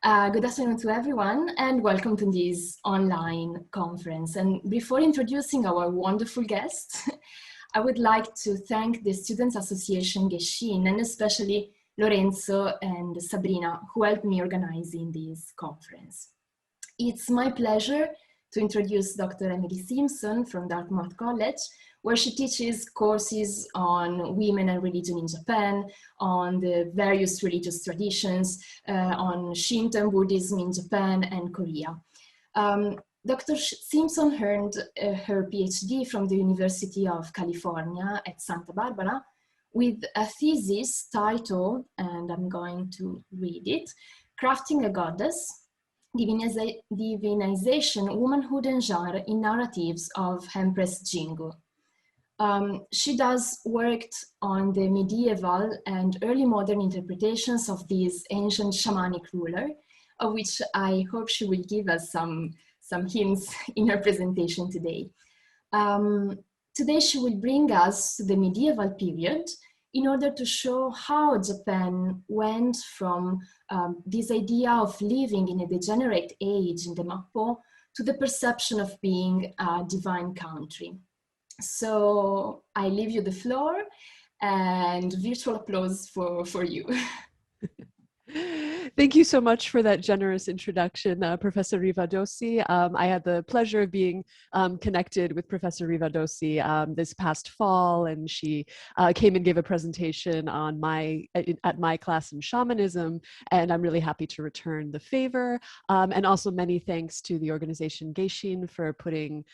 Good afternoon to everyone and welcome to this online conference. And before introducing our wonderful guests, I would like to thank the Students Association Geshin and especially Lorenzo and Sabrina who helped me organizing this conference. It's my pleasure to introduce Dr. Emily Simpson from Dartmouth College, where she teaches courses on women and religion in Japan, on the various religious traditions, on Shinto and Buddhism in Japan and Korea. Dr. Simpson earned her PhD from the University of California at Santa Barbara with a thesis titled, and I'm going to read it, Crafting a Goddess, Divinization, Womanhood and Genre in Narratives of Empress Jingu. She does worked on the medieval and early modern interpretations of this ancient shamanic ruler, of which I hope she will give us some hints in her presentation today. Today she will bring us to the medieval period in order to show how Japan went from this idea of living in a degenerate age in the mappō to the perception of being a divine country. So I leave you the floor and virtual applause for you. Thank you so much for that generous introduction, Professor Rivadossi. I had the pleasure of being connected with Professor Rivadossi this past fall, and she came and gave a presentation on at my class in shamanism, and I'm really happy to return the favor. And also many thanks to the organization Geshin for putting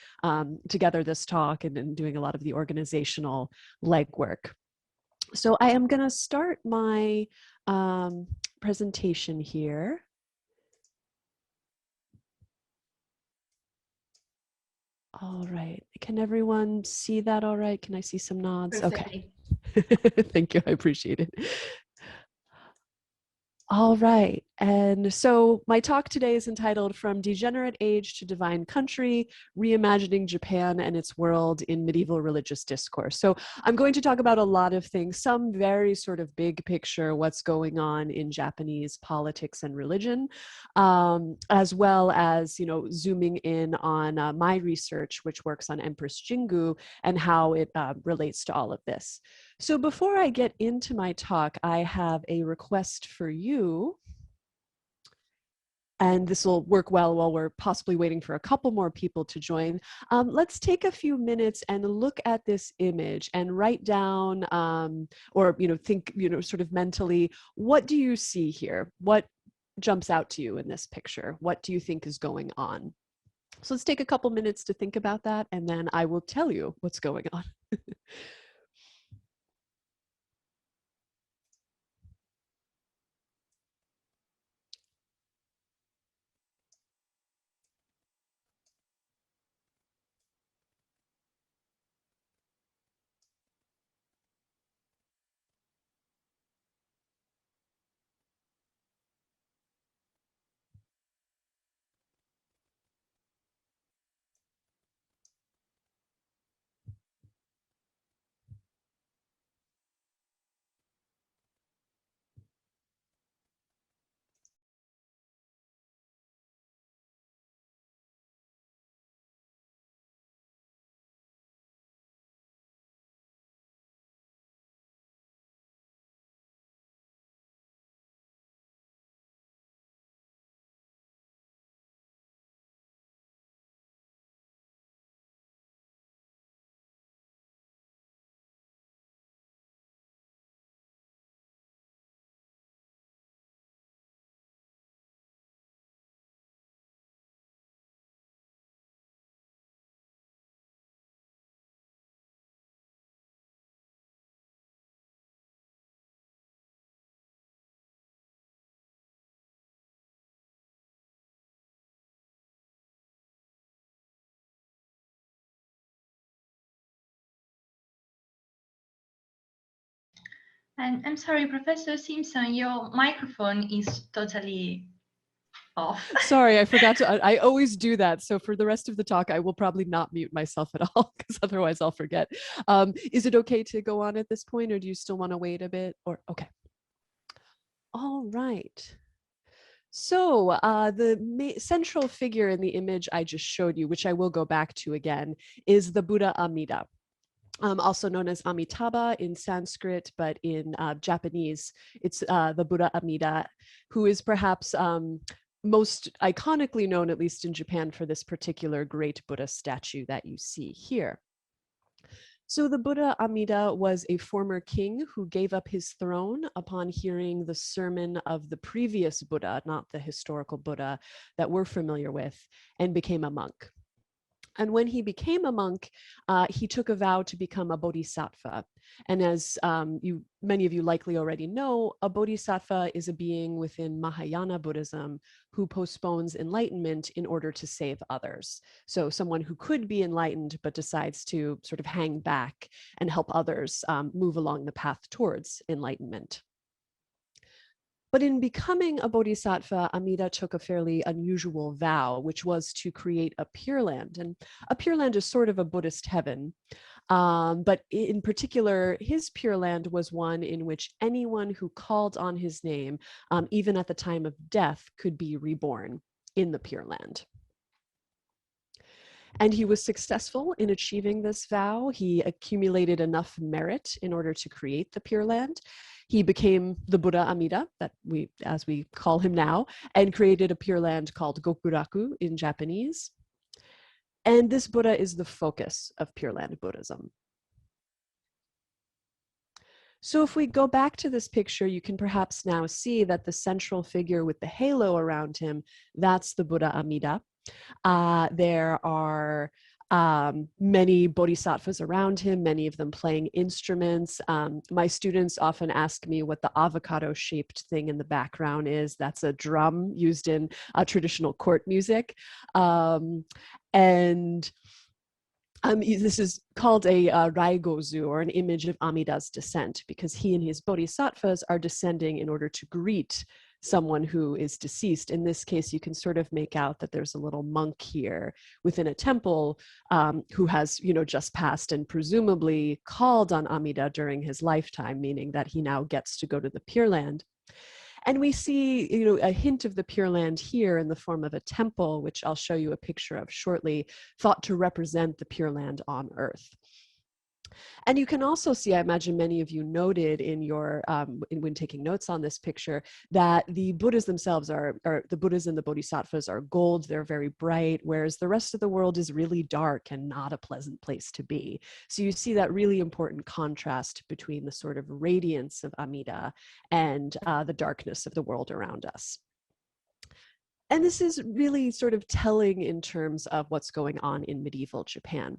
together this talk and doing a lot of the organizational legwork. So I am going to start my presentation here. All right. Can everyone see that all right? Can I see some nods? Perfectly. Okay. Thank you. I appreciate it. All right, and so my talk today is entitled From Degenerate Age to Divine Country, Reimagining Japan and Its World in Medieval Religious Discourse. So I'm going to talk about a lot of things, some very sort of big picture, what's going on in Japanese politics and religion, as well as, zooming in on my research, which works on Empress Jingu and how it relates to all of this. So before I get into my talk, I have a request for you, and this will work well while we're possibly waiting for a couple more people to join. Let's take a few minutes and look at this image and write down, or think, sort of mentally, what do you see here? What jumps out to you in this picture? What do you think is going on? So let's take a couple minutes to think about that, and then I will tell you what's going on. And I'm sorry, Professor Simpson, your microphone is totally off. Sorry, I forgot to, I always do that. So for the rest of the talk, I will probably not mute myself at all because otherwise I'll forget. Is it okay to go on at this point, or do you still want to wait a bit? Or okay. All right. So the central figure in the image I just showed you, which I will go back to again, is the Buddha Amida. Also known as Amitabha in Sanskrit, but in Japanese, it's the Buddha Amida, who is perhaps most iconically known, at least in Japan, for this particular great Buddha statue that you see here. So the Buddha Amida was a former king who gave up his throne upon hearing the sermon of the previous Buddha, not the historical Buddha that we're familiar with, and became a monk. And when he became a monk, he took a vow to become a bodhisattva. And as many of you likely already know, a bodhisattva is a being within Mahayana Buddhism who postpones enlightenment in order to save others. So someone who could be enlightened but decides to sort of hang back and help others move along the path towards enlightenment. But in becoming a bodhisattva, Amida took a fairly unusual vow, which was to create a Pure Land. And a Pure Land is sort of a Buddhist heaven. But in particular, his Pure Land was one in which anyone who called on his name, even at the time of death, could be reborn in the Pure Land. And he was successful in achieving this vow. He accumulated enough merit in order to create the Pure Land. He became the Buddha Amida, as we call him now, and created a Pure Land called Gokuraku in Japanese. And this Buddha is the focus of Pure Land Buddhism. So if we go back to this picture, you can perhaps now see that the central figure with the halo around him, that's the Buddha Amida. There are many bodhisattvas around him, many of them playing instruments. My students often ask me what the avocado-shaped thing in the background is. That's a drum used in traditional court music. This is called a raigozu, or an image of Amida's descent, because he and his bodhisattvas are descending in order to greet someone who is deceased. In this case, you can sort of make out that there's a little monk here within a temple who has, just passed and presumably called on Amida during his lifetime, meaning that he now gets to go to the Pure Land. And we see, a hint of the Pure Land here in the form of a temple, which I'll show you a picture of shortly, thought to represent the Pure Land on Earth. And you can also see, I imagine many of you noted in your, when taking notes on this picture, that the Buddhas themselves the Buddhas and the Bodhisattvas are gold, they're very bright, whereas the rest of the world is really dark and not a pleasant place to be. So you see that really important contrast between the sort of radiance of Amida and the darkness of the world around us. And this is really sort of telling in terms of what's going on in medieval Japan.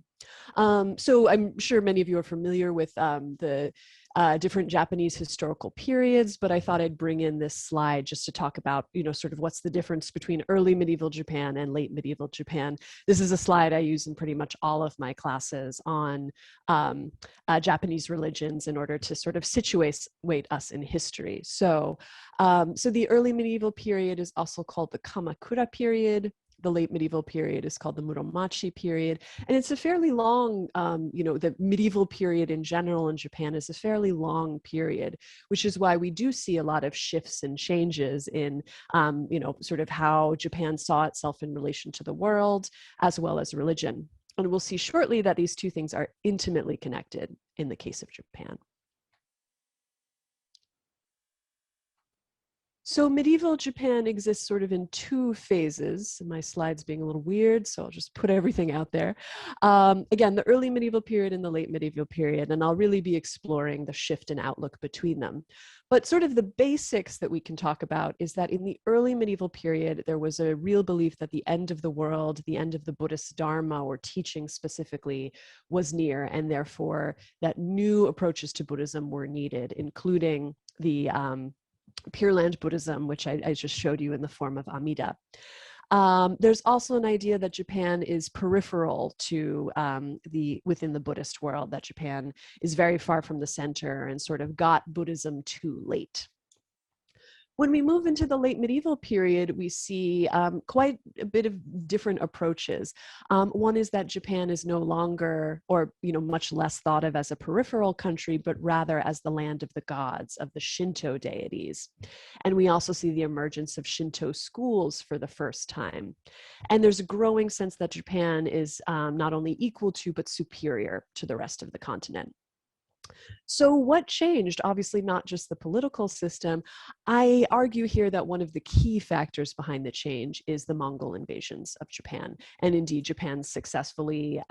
So I'm sure many of you are familiar with the different Japanese historical periods, but I thought I'd bring in this slide just to talk about, sort of what's the difference between early medieval Japan and late medieval Japan. This is a slide I use in pretty much all of my classes on Japanese religions in order to sort of situate us in history. So the early medieval period is also called the Kamakura period. The late medieval period is called the Muromachi period. And it's a fairly long, the medieval period in general in Japan is a fairly long period, which is why we do see a lot of shifts and changes in, sort of how Japan saw itself in relation to the world, as well as religion. And we'll see shortly that these two things are intimately connected in the case of Japan. So medieval Japan exists sort of in two phases. My slide's being a little weird, so I'll just put everything out there. Again, the early medieval period and the late medieval period, and I'll really be exploring the shift in outlook between them. But sort of the basics that we can talk about is that in the early medieval period, there was a real belief that the end of the world, the end of the Buddhist Dharma or teaching specifically, was near, and therefore that new approaches to Buddhism were needed, including the Pure Land Buddhism, which I just showed you in the form of Amida. There's also an idea that Japan is peripheral to within the Buddhist world, that Japan is very far from the center and sort of got Buddhism too late. When we move into the late medieval period, we see quite a bit of different approaches. One is that Japan is no longer, or much less thought of as a peripheral country, but rather as the land of the gods, of the Shinto deities. And we also see the emergence of Shinto schools for the first time. And there's a growing sense that Japan is not only equal to, but superior to the rest of the continent. So what changed? Obviously not just the political system. I argue here that one of the key factors behind the change is the Mongol invasions of Japan. And indeed, Japan successfully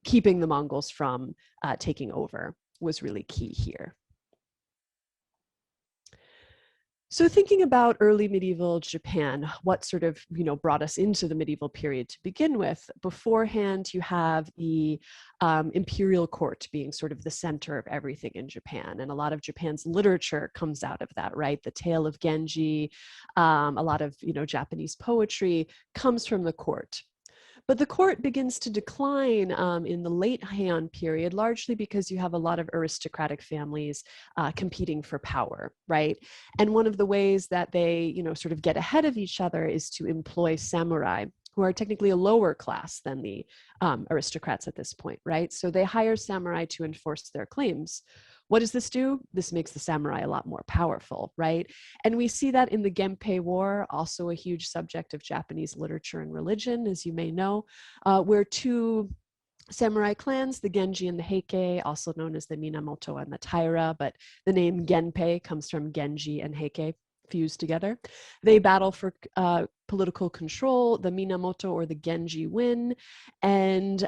keeping the Mongols from taking over was really key here. So thinking about early medieval Japan, what sort of, brought us into the medieval period to begin with, beforehand, you have the imperial court being sort of the center of everything in Japan. And a lot of Japan's literature comes out of that, right? The tale of Genji, a lot of, Japanese poetry comes from the court. But the court begins to decline in the late Heian period, largely because you have a lot of aristocratic families competing for power, right? And one of the ways that they, sort of get ahead of each other is to employ samurai, who are technically a lower class than the aristocrats at this point, right? So they hire samurai to enforce their claims. What does this do? This makes the samurai a lot more powerful, right? And we see that in the Genpei War, also a huge subject of Japanese literature and religion, as you may know, where two samurai clans, the Genji and the Heike, also known as the Minamoto and the Taira, but the name Genpei comes from Genji and Heike fused together. They battle for political control. The Minamoto or the Genji win, and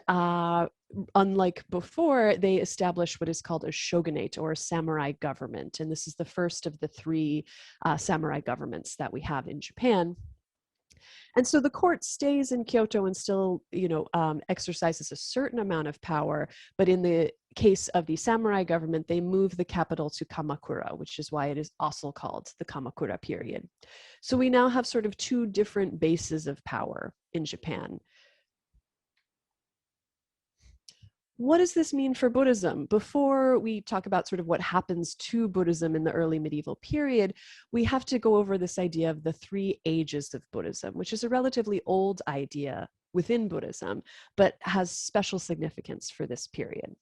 unlike before, they establish what is called a shogunate or a samurai government. And this is the first of the three samurai governments that we have in Japan. And so the court stays in Kyoto and still, exercises a certain amount of power. But in the case of the samurai government, they move the capital to Kamakura, which is why it is also called the Kamakura period. So we now have sort of two different bases of power in Japan. What does this mean for Buddhism? Before we talk about sort of what happens to Buddhism in the early medieval period, we have to go over this idea of the three ages of Buddhism, which is a relatively old idea within Buddhism, but has special significance for this period.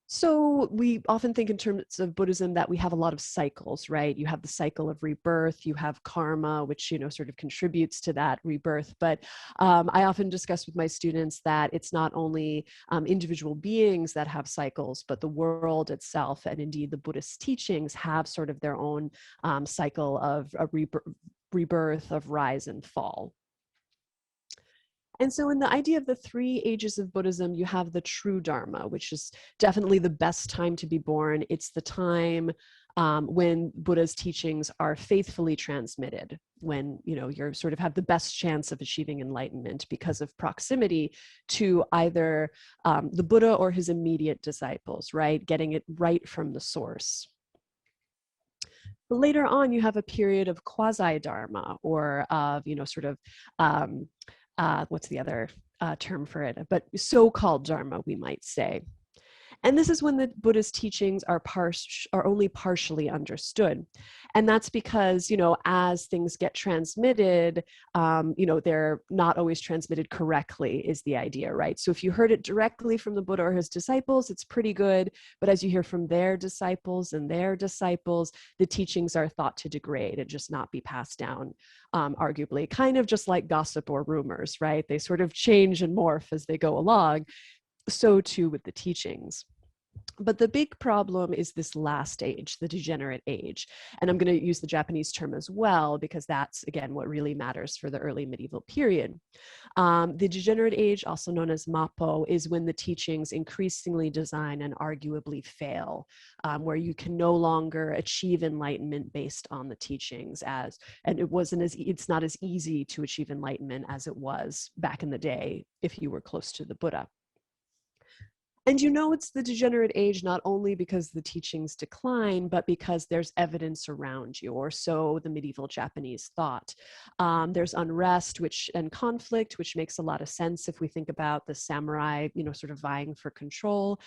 So we often think in terms of Buddhism that we have a lot of cycles, right? You have the cycle of rebirth, you have karma, which, sort of contributes to that rebirth. But I often discuss with my students that it's not only individual beings that have cycles, but the world itself, and indeed the Buddhist teachings have sort of their own cycle of a rebirth, of rise and fall. And so in the idea of the three ages of Buddhism, you have the true Dharma, which is definitely the best time to be born. It's the time when Buddha's teachings are faithfully transmitted, when you sort of have the best chance of achieving enlightenment because of proximity to either the Buddha or his immediate disciples, right? Getting it right from the source. But later on, you have a period of quasi-dharma, or of, sort of, what's the other term for it? But so-called dharma, we might say. And this is when the Buddha's teachings are only partially understood. And that's because, as things get transmitted, they're not always transmitted correctly, is the idea, right? So if you heard it directly from the Buddha or his disciples, it's pretty good. But as you hear from their disciples and their disciples, the teachings are thought to degrade and just not be passed down, arguably, kind of just like gossip or rumors, right? They sort of change and morph as they go along. So too with the teachings. But the big problem is this last age, the degenerate age. And I'm going to use the Japanese term as well, because that's, again, what really matters for the early medieval period. The degenerate age, also known as mappō, is when the teachings increasingly design and arguably fail, where you can no longer achieve enlightenment based on the teachings, and it's not as easy to achieve enlightenment as it was back in the day if you were close to the Buddha. And you know it's the degenerate age not only because the teachings decline, but because there's evidence around you, or so the medieval Japanese thought. There's unrest and conflict, which makes a lot of sense if we think about the samurai, sort of vying for control.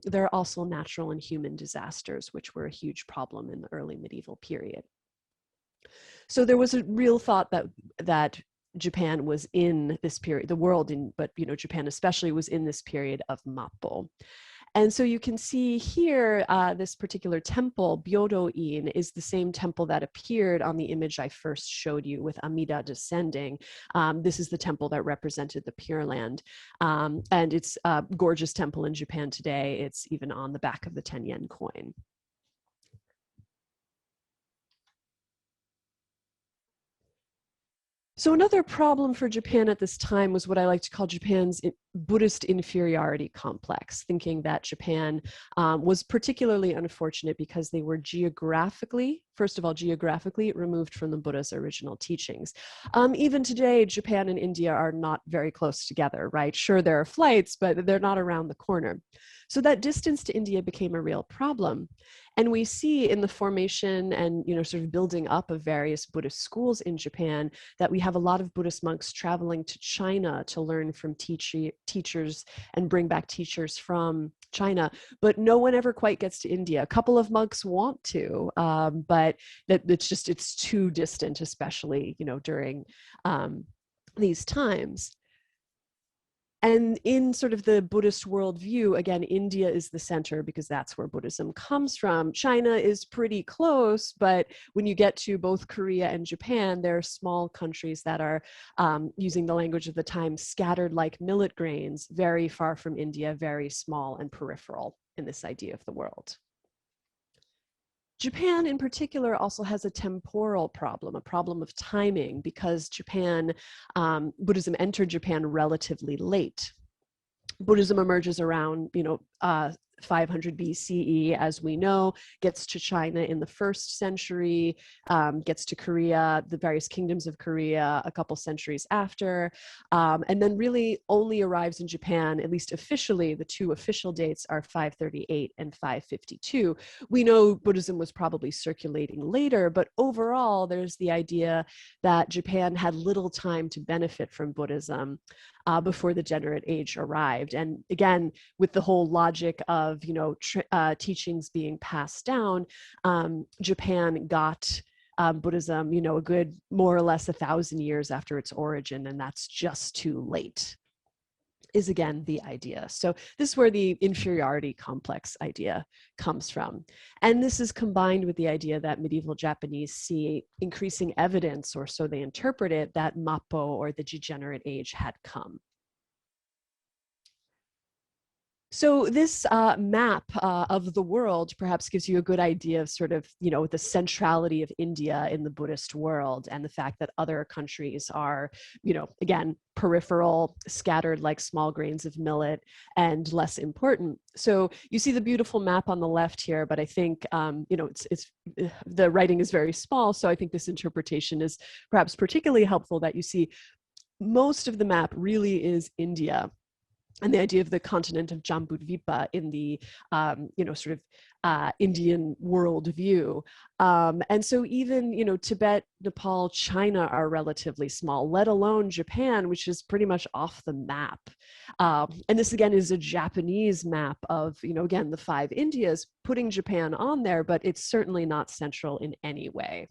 There are also natural and human disasters, which were a huge problem in the early medieval period. So there was a real thought that Japan was in this period, the world, but Japan especially was in this period of mappō. And so you can see here, this particular temple, Byodo-in, is the same temple that appeared on the image I first showed you with Amida descending. This is the temple that represented the Pure Land. And it's a gorgeous temple in Japan today. It's even on the back of the 10-yen coin. So another problem for Japan at this time was what I like to call Japan's Buddhist inferiority complex, thinking that Japan was particularly unfortunate because they were geographically removed from the Buddha's original teachings. Even today, Japan and India are not very close together, right? Sure, there are flights, but they're not around the corner. So that distance to India became a real problem. And we see in the formation and sort of building up of various Buddhist schools in Japan that we have a lot of Buddhist monks traveling to China to learn from teachers and bring back teachers from China, but no one ever quite gets to India. A couple of monks want to, but it's too distant, especially during these times. And in sort of the Buddhist worldview, again, India is the center because that's where Buddhism comes from. China is pretty close, but when you get to both Korea and Japan, there are small countries that are, using the language of the time, scattered like millet grains, very far from India, very small and peripheral in this idea of the world. Japan in particular also has a temporal problem, a problem of timing, because Buddhism entered Japan relatively late. Buddhism emerges around, 500 BCE, as we know, gets to China in the 1st century, gets to Korea, the various kingdoms of Korea a couple centuries after, and then really only arrives in Japan, at least officially. The two official dates are 538 and 552. We know Buddhism was probably circulating later, but overall, there's the idea that Japan had little time to benefit from Buddhism before the Degenerate age arrived. And again, with the whole logic of teachings being passed down, Japan got Buddhism, a good more or less 1,000 years after its origin, and that's just too late, is again the idea. So this is where the inferiority complex idea comes from. And this is combined with the idea that medieval Japanese see increasing evidence, or so they interpret it, that mappō, or the degenerate age, had come. So this map of the world perhaps gives you a good idea of sort of, the centrality of India in the Buddhist world, and the fact that other countries are, again, peripheral, scattered like small grains of millet, and less important. So you see the beautiful map on the left here, but I think, the writing is very small. So I think this interpretation is perhaps particularly helpful, that you see most of the map really is India, and the idea of the continent of Jambudvipa in the, Indian worldview. And so even, Tibet, Nepal, China are relatively small, let alone Japan, which is pretty much off the map. And this, again, is a Japanese map of, again, the 5 Indias, putting Japan on there, but it's certainly not central in any way.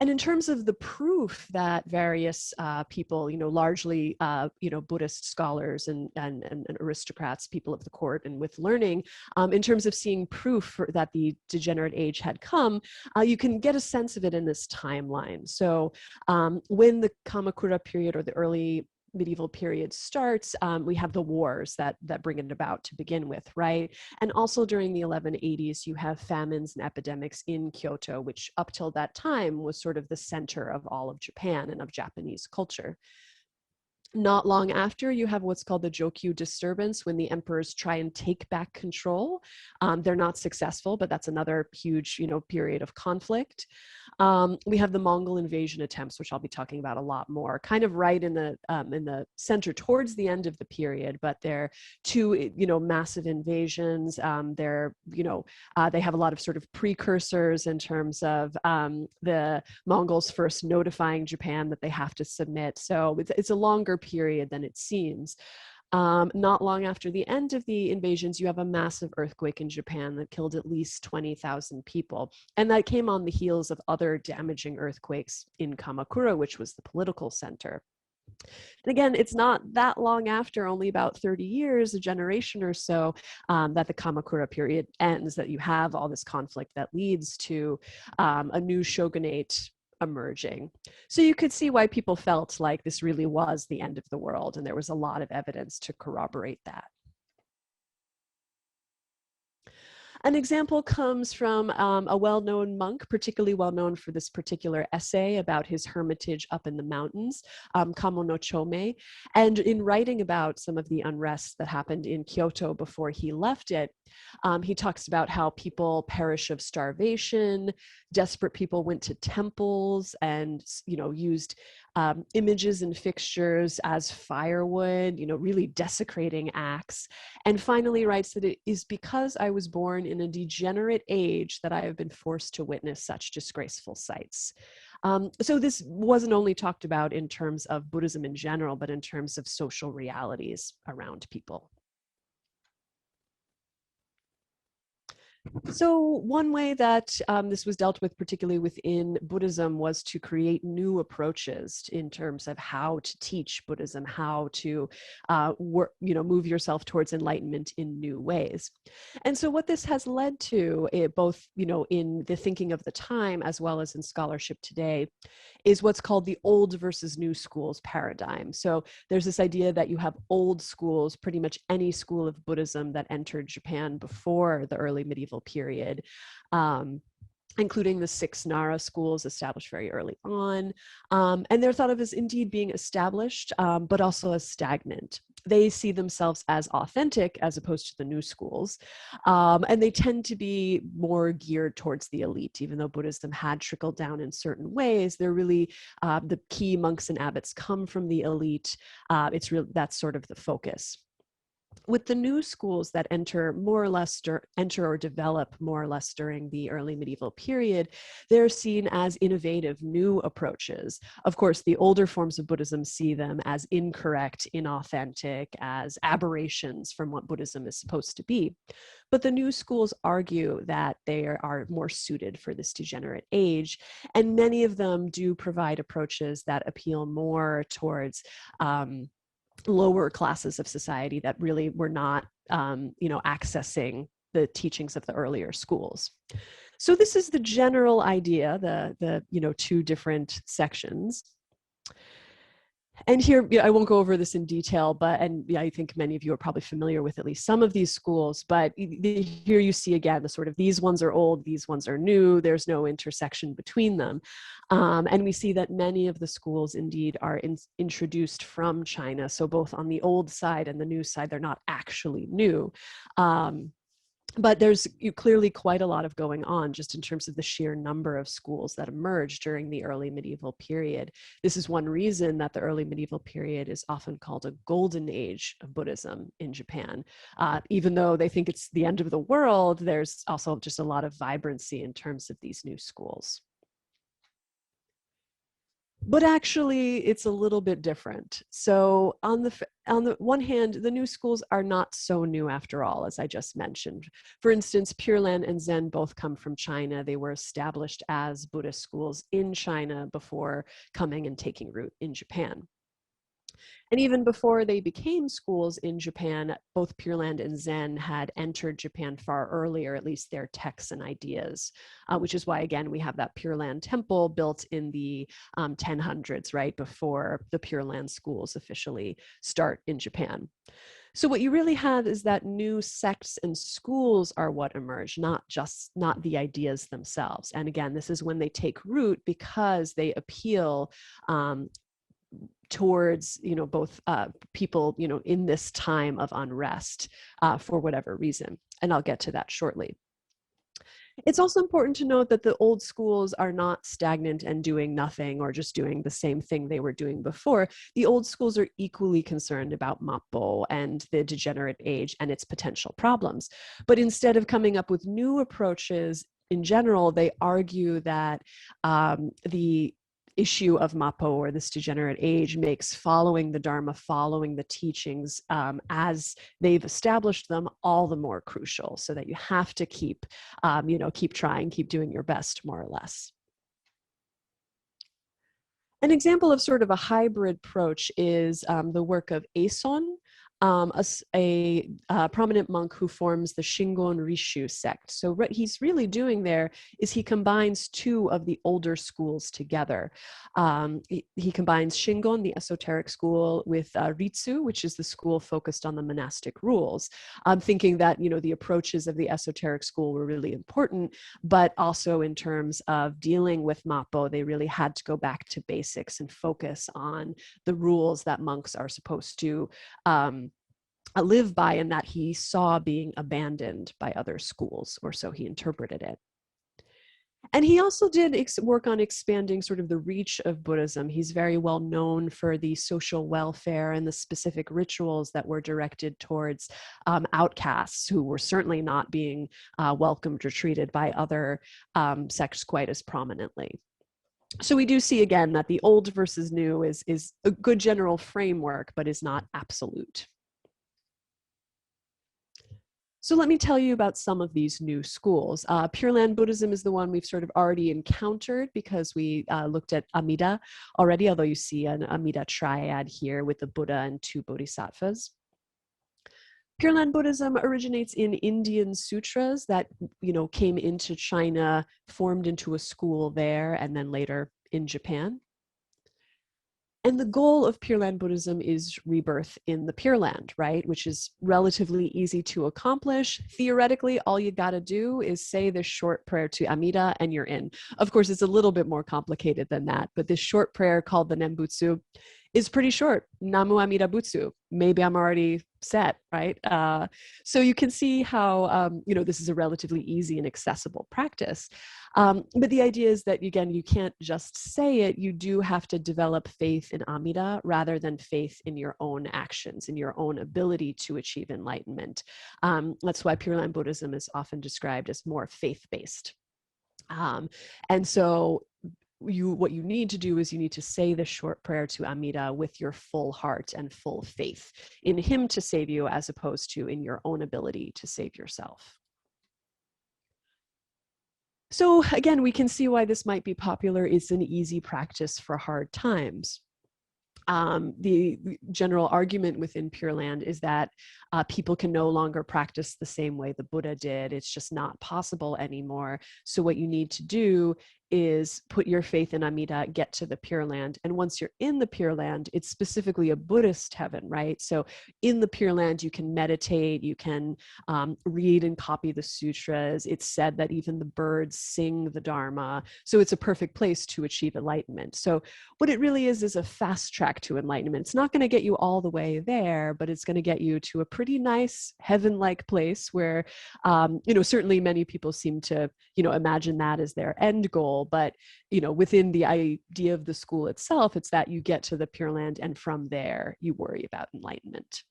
And in terms of the proof that various people, largely, Buddhist scholars and aristocrats, people of the court and with learning, in terms of seeing proof that the degenerate age had come, you can get a sense of it in this timeline. So when the Kamakura period, or the early medieval period, starts, we have the wars that bring it about to begin with, right? And also during the 1180s, you have famines and epidemics in Kyoto, which up till that time was sort of the center of all of Japan and of Japanese culture. Not long after, you have what's called the Jokyu disturbance, when the emperors try and take back control. They're not successful, but that's another huge, period of conflict. We have the Mongol invasion attempts, which I'll be talking about a lot more, kind of right in the center towards the end of the period, but they're two, massive invasions. They have a lot of sort of precursors in terms of the Mongols first notifying Japan that they have to submit. So it's a longer period than it seems. Not long after the end of the invasions, you have a massive earthquake in Japan that killed at least 20,000 people. And that came on the heels of other damaging earthquakes in Kamakura, which was the political center. And again, it's not that long after, only about 30 years, a generation or so, that the Kamakura period ends, that you have all this conflict that leads to a new shogunate emerging. So you could see why people felt like this really was the end of the world, and there was a lot of evidence to corroborate that. An example comes from a well-known monk, particularly well-known for this particular essay about his hermitage up in the mountains, Kamo no Chome. And in writing about some of the unrest that happened in Kyoto before he left it, he talks about how people perish of starvation, desperate people went to temples and, used images and fixtures as firewood, really desecrating acts. And finally writes that it is because I was born in a degenerate age that I have been forced to witness such disgraceful sights. So this wasn't only talked about in terms of Buddhism in general, but in terms of social realities around people. So one way that this was dealt with, particularly within Buddhism, was to create new approaches in terms of how to teach Buddhism, how to move yourself towards enlightenment in new ways. And so what this has led to, both in the thinking of the time as well as in scholarship today, is what's called the old versus new schools paradigm. So there's this idea that you have old schools, pretty much any school of Buddhism that entered Japan before the early medieval period, including the 6 Nara schools established very early on. And they're thought of as indeed being established, but also as stagnant. They see themselves as authentic as opposed to the new schools. And they tend to be more geared towards the elite. Even though Buddhism had trickled down in certain ways, they're really, the key monks and abbots come from the elite. That's sort of the focus. With the new schools that enter or develop more or less during the early medieval period, they're seen as innovative new approaches. Of course, the older forms of Buddhism see them as incorrect, inauthentic, as aberrations from what Buddhism is supposed to be. But the new schools argue that they are more suited for this degenerate age, and many of them do provide approaches that appeal more towards lower classes of society that really were not, accessing the teachings of the earlier schools. So this is the general idea, the 2 different sections. And here, I won't go over this in detail, I think many of you are probably familiar with at least some of these schools, but here you see again the sort of, these ones are old, these ones are new, there's no intersection between them. And we see that many of the schools indeed are introduced from China. So both on the old side and the new side, they're not actually new. But there's clearly quite a lot of going on just in terms of the sheer number of schools that emerged during the early medieval period. This is one reason that the early medieval period is often called a golden age of Buddhism in Japan. Even though they think it's the end of the world, there's also just a lot of vibrancy in terms of these new schools. But actually, it's a little bit different. So on the one hand, the new schools are not so new after all, as I just mentioned. For instance, Pure Land and Zen both come from China. They were established as Buddhist schools in China before coming and taking root in Japan. And even before they became schools in Japan, both Pure Land and Zen had entered Japan far earlier, at least their texts and ideas, which is why, again, we have that Pure Land temple built in the 1000s, right before the Pure Land schools officially start in Japan. So what you really have is that new sects and schools are what emerge, not the ideas themselves. And again, this is when they take root because they appeal towards, both people, in this time of unrest for whatever reason. And I'll get to that shortly. It's also important to note that the old schools are not stagnant and doing nothing or just doing the same thing they were doing before. The old schools are equally concerned about mappō and the degenerate age and its potential problems. But instead of coming up with new approaches in general, they argue that the issue of mappō, or this degenerate age, makes following the Dharma, following the teachings as they've established them, all the more crucial, so that you have to keep trying, keep doing your best, more or less. An example of sort of a hybrid approach is the work of Eison, a prominent monk who forms the Shingon Rishu sect. So what he's really doing there is he combines two of the older schools together. He combines Shingon, the esoteric school, with Ritsu, which is the school focused on the monastic rules, thinking that, the approaches of the esoteric school were really important, but also in terms of dealing with mappō, they really had to go back to basics and focus on the rules that monks are supposed to live by, and that he saw being abandoned by other schools, or so he interpreted it. And he also did work on expanding sort of the reach of Buddhism. He's very well known for the social welfare and the specific rituals that were directed towards outcasts who were certainly not being welcomed or treated by other sects quite as prominently. So we do see again that the old versus new is a good general framework, but is not absolute. So let me tell you about some of these new schools. Pure Land Buddhism is the one we've sort of already encountered because we looked at Amida already, although you see an Amida triad here with the Buddha and two bodhisattvas. Pure Land Buddhism originates in Indian sutras that, came into China, formed into a school there, and then later in Japan. And the goal of Pure Land Buddhism is rebirth in the Pure Land, right? Which is relatively easy to accomplish. Theoretically, all you got to do is say this short prayer to Amida and you're in. Of course, it's a little bit more complicated than that, but this short prayer called the Nembutsu is pretty short. Namu Amida Butsu. Maybe I'm already set, right? So you can see how, this is a relatively easy and accessible practice. But the idea is that, again, you can't just say it. You do have to develop faith in Amida rather than faith in your own actions, in your own ability to achieve enlightenment. That's why Pure Land Buddhism is often described as more faith-based. And so what you need to do is you need to say the short prayer to Amida with your full heart and full faith in him to save you, as opposed to in your own ability to save yourself. So again, we can see why this might be popular. It's an easy practice for hard times. The general argument within Pure Land is that people can no longer practice the same way the Buddha did. It's just not possible anymore. So what you need to do is put your faith in Amida, get to the Pure Land. And once you're in the Pure Land, it's specifically a Buddhist heaven, right? So in the Pure Land, you can meditate, you can read and copy the sutras. It's said that even the birds sing the Dharma. So it's a perfect place to achieve enlightenment. So what it really is a fast track to enlightenment. It's not going to get you all the way there, but it's going to get you to a pretty nice heaven-like place where, certainly many people seem to, imagine that as their end goal. But, within the idea of the school itself, it's that you get to the Pure Land and from there you worry about enlightenment.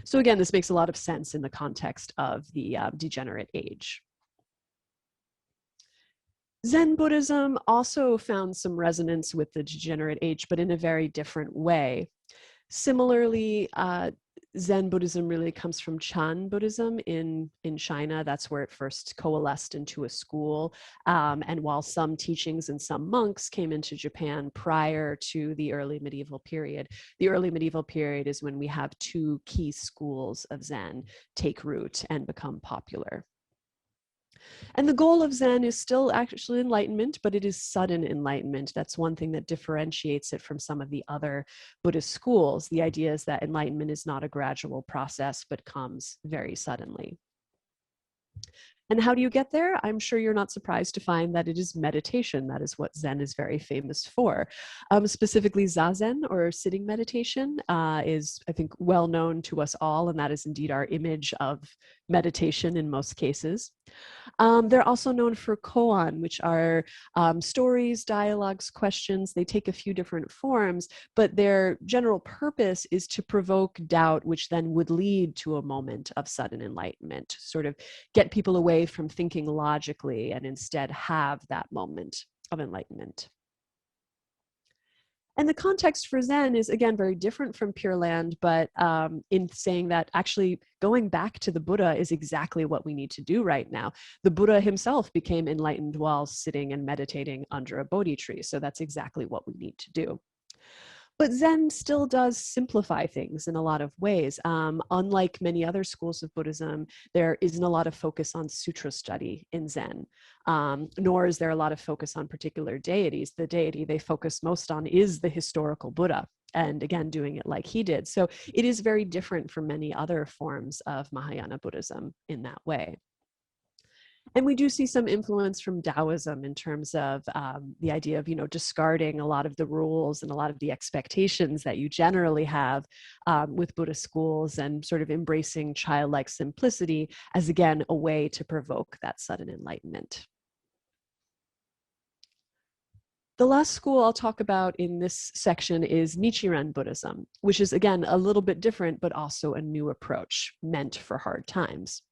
So again, this makes a lot of sense in the context of the degenerate age. Zen Buddhism also found some resonance with the degenerate age, but in a very different way. Similarly, Zen Buddhism really comes from Chan Buddhism in China. That's where it first coalesced into a school. And while some teachings and some monks came into Japan prior to the early medieval period is when we have two key schools of Zen take root and become popular. And the goal of Zen is still actually enlightenment, but it is sudden enlightenment. That's one thing that differentiates it from some of the other Buddhist schools. The idea is that enlightenment is not a gradual process, but comes very suddenly. And how do you get there? I'm sure you're not surprised to find that it is meditation. That is what Zen is very famous for. Specifically, Zazen, or sitting meditation, is, I think, well known to us all, and that is indeed our image of meditation in most cases. They're also known for koan, which are stories, dialogues, questions. They take a few different forms, but their general purpose is to provoke doubt, which then would lead to a moment of sudden enlightenment, sort of get people away from thinking logically and instead have that moment of enlightenment. And the context for Zen is, again, very different from Pure Land, but in saying that actually going back to the Buddha is exactly what we need to do right now. The Buddha himself became enlightened while sitting and meditating under a Bodhi tree. So that's exactly what we need to do. But Zen still does simplify things in a lot of ways. Unlike many other schools of Buddhism, there isn't a lot of focus on sutra study in Zen, nor is there a lot of focus on particular deities. The deity they focus most on is the historical Buddha, and again, doing it like he did. So it is very different from many other forms of Mahayana Buddhism in that way. And we do see some influence from Taoism in terms of the idea of, discarding a lot of the rules and a lot of the expectations that you generally have with Buddhist schools, and sort of embracing childlike simplicity as, again, a way to provoke that sudden enlightenment. The last school I'll talk about in this section is Nichiren Buddhism, which is, again, a little bit different, but also a new approach meant for hard times.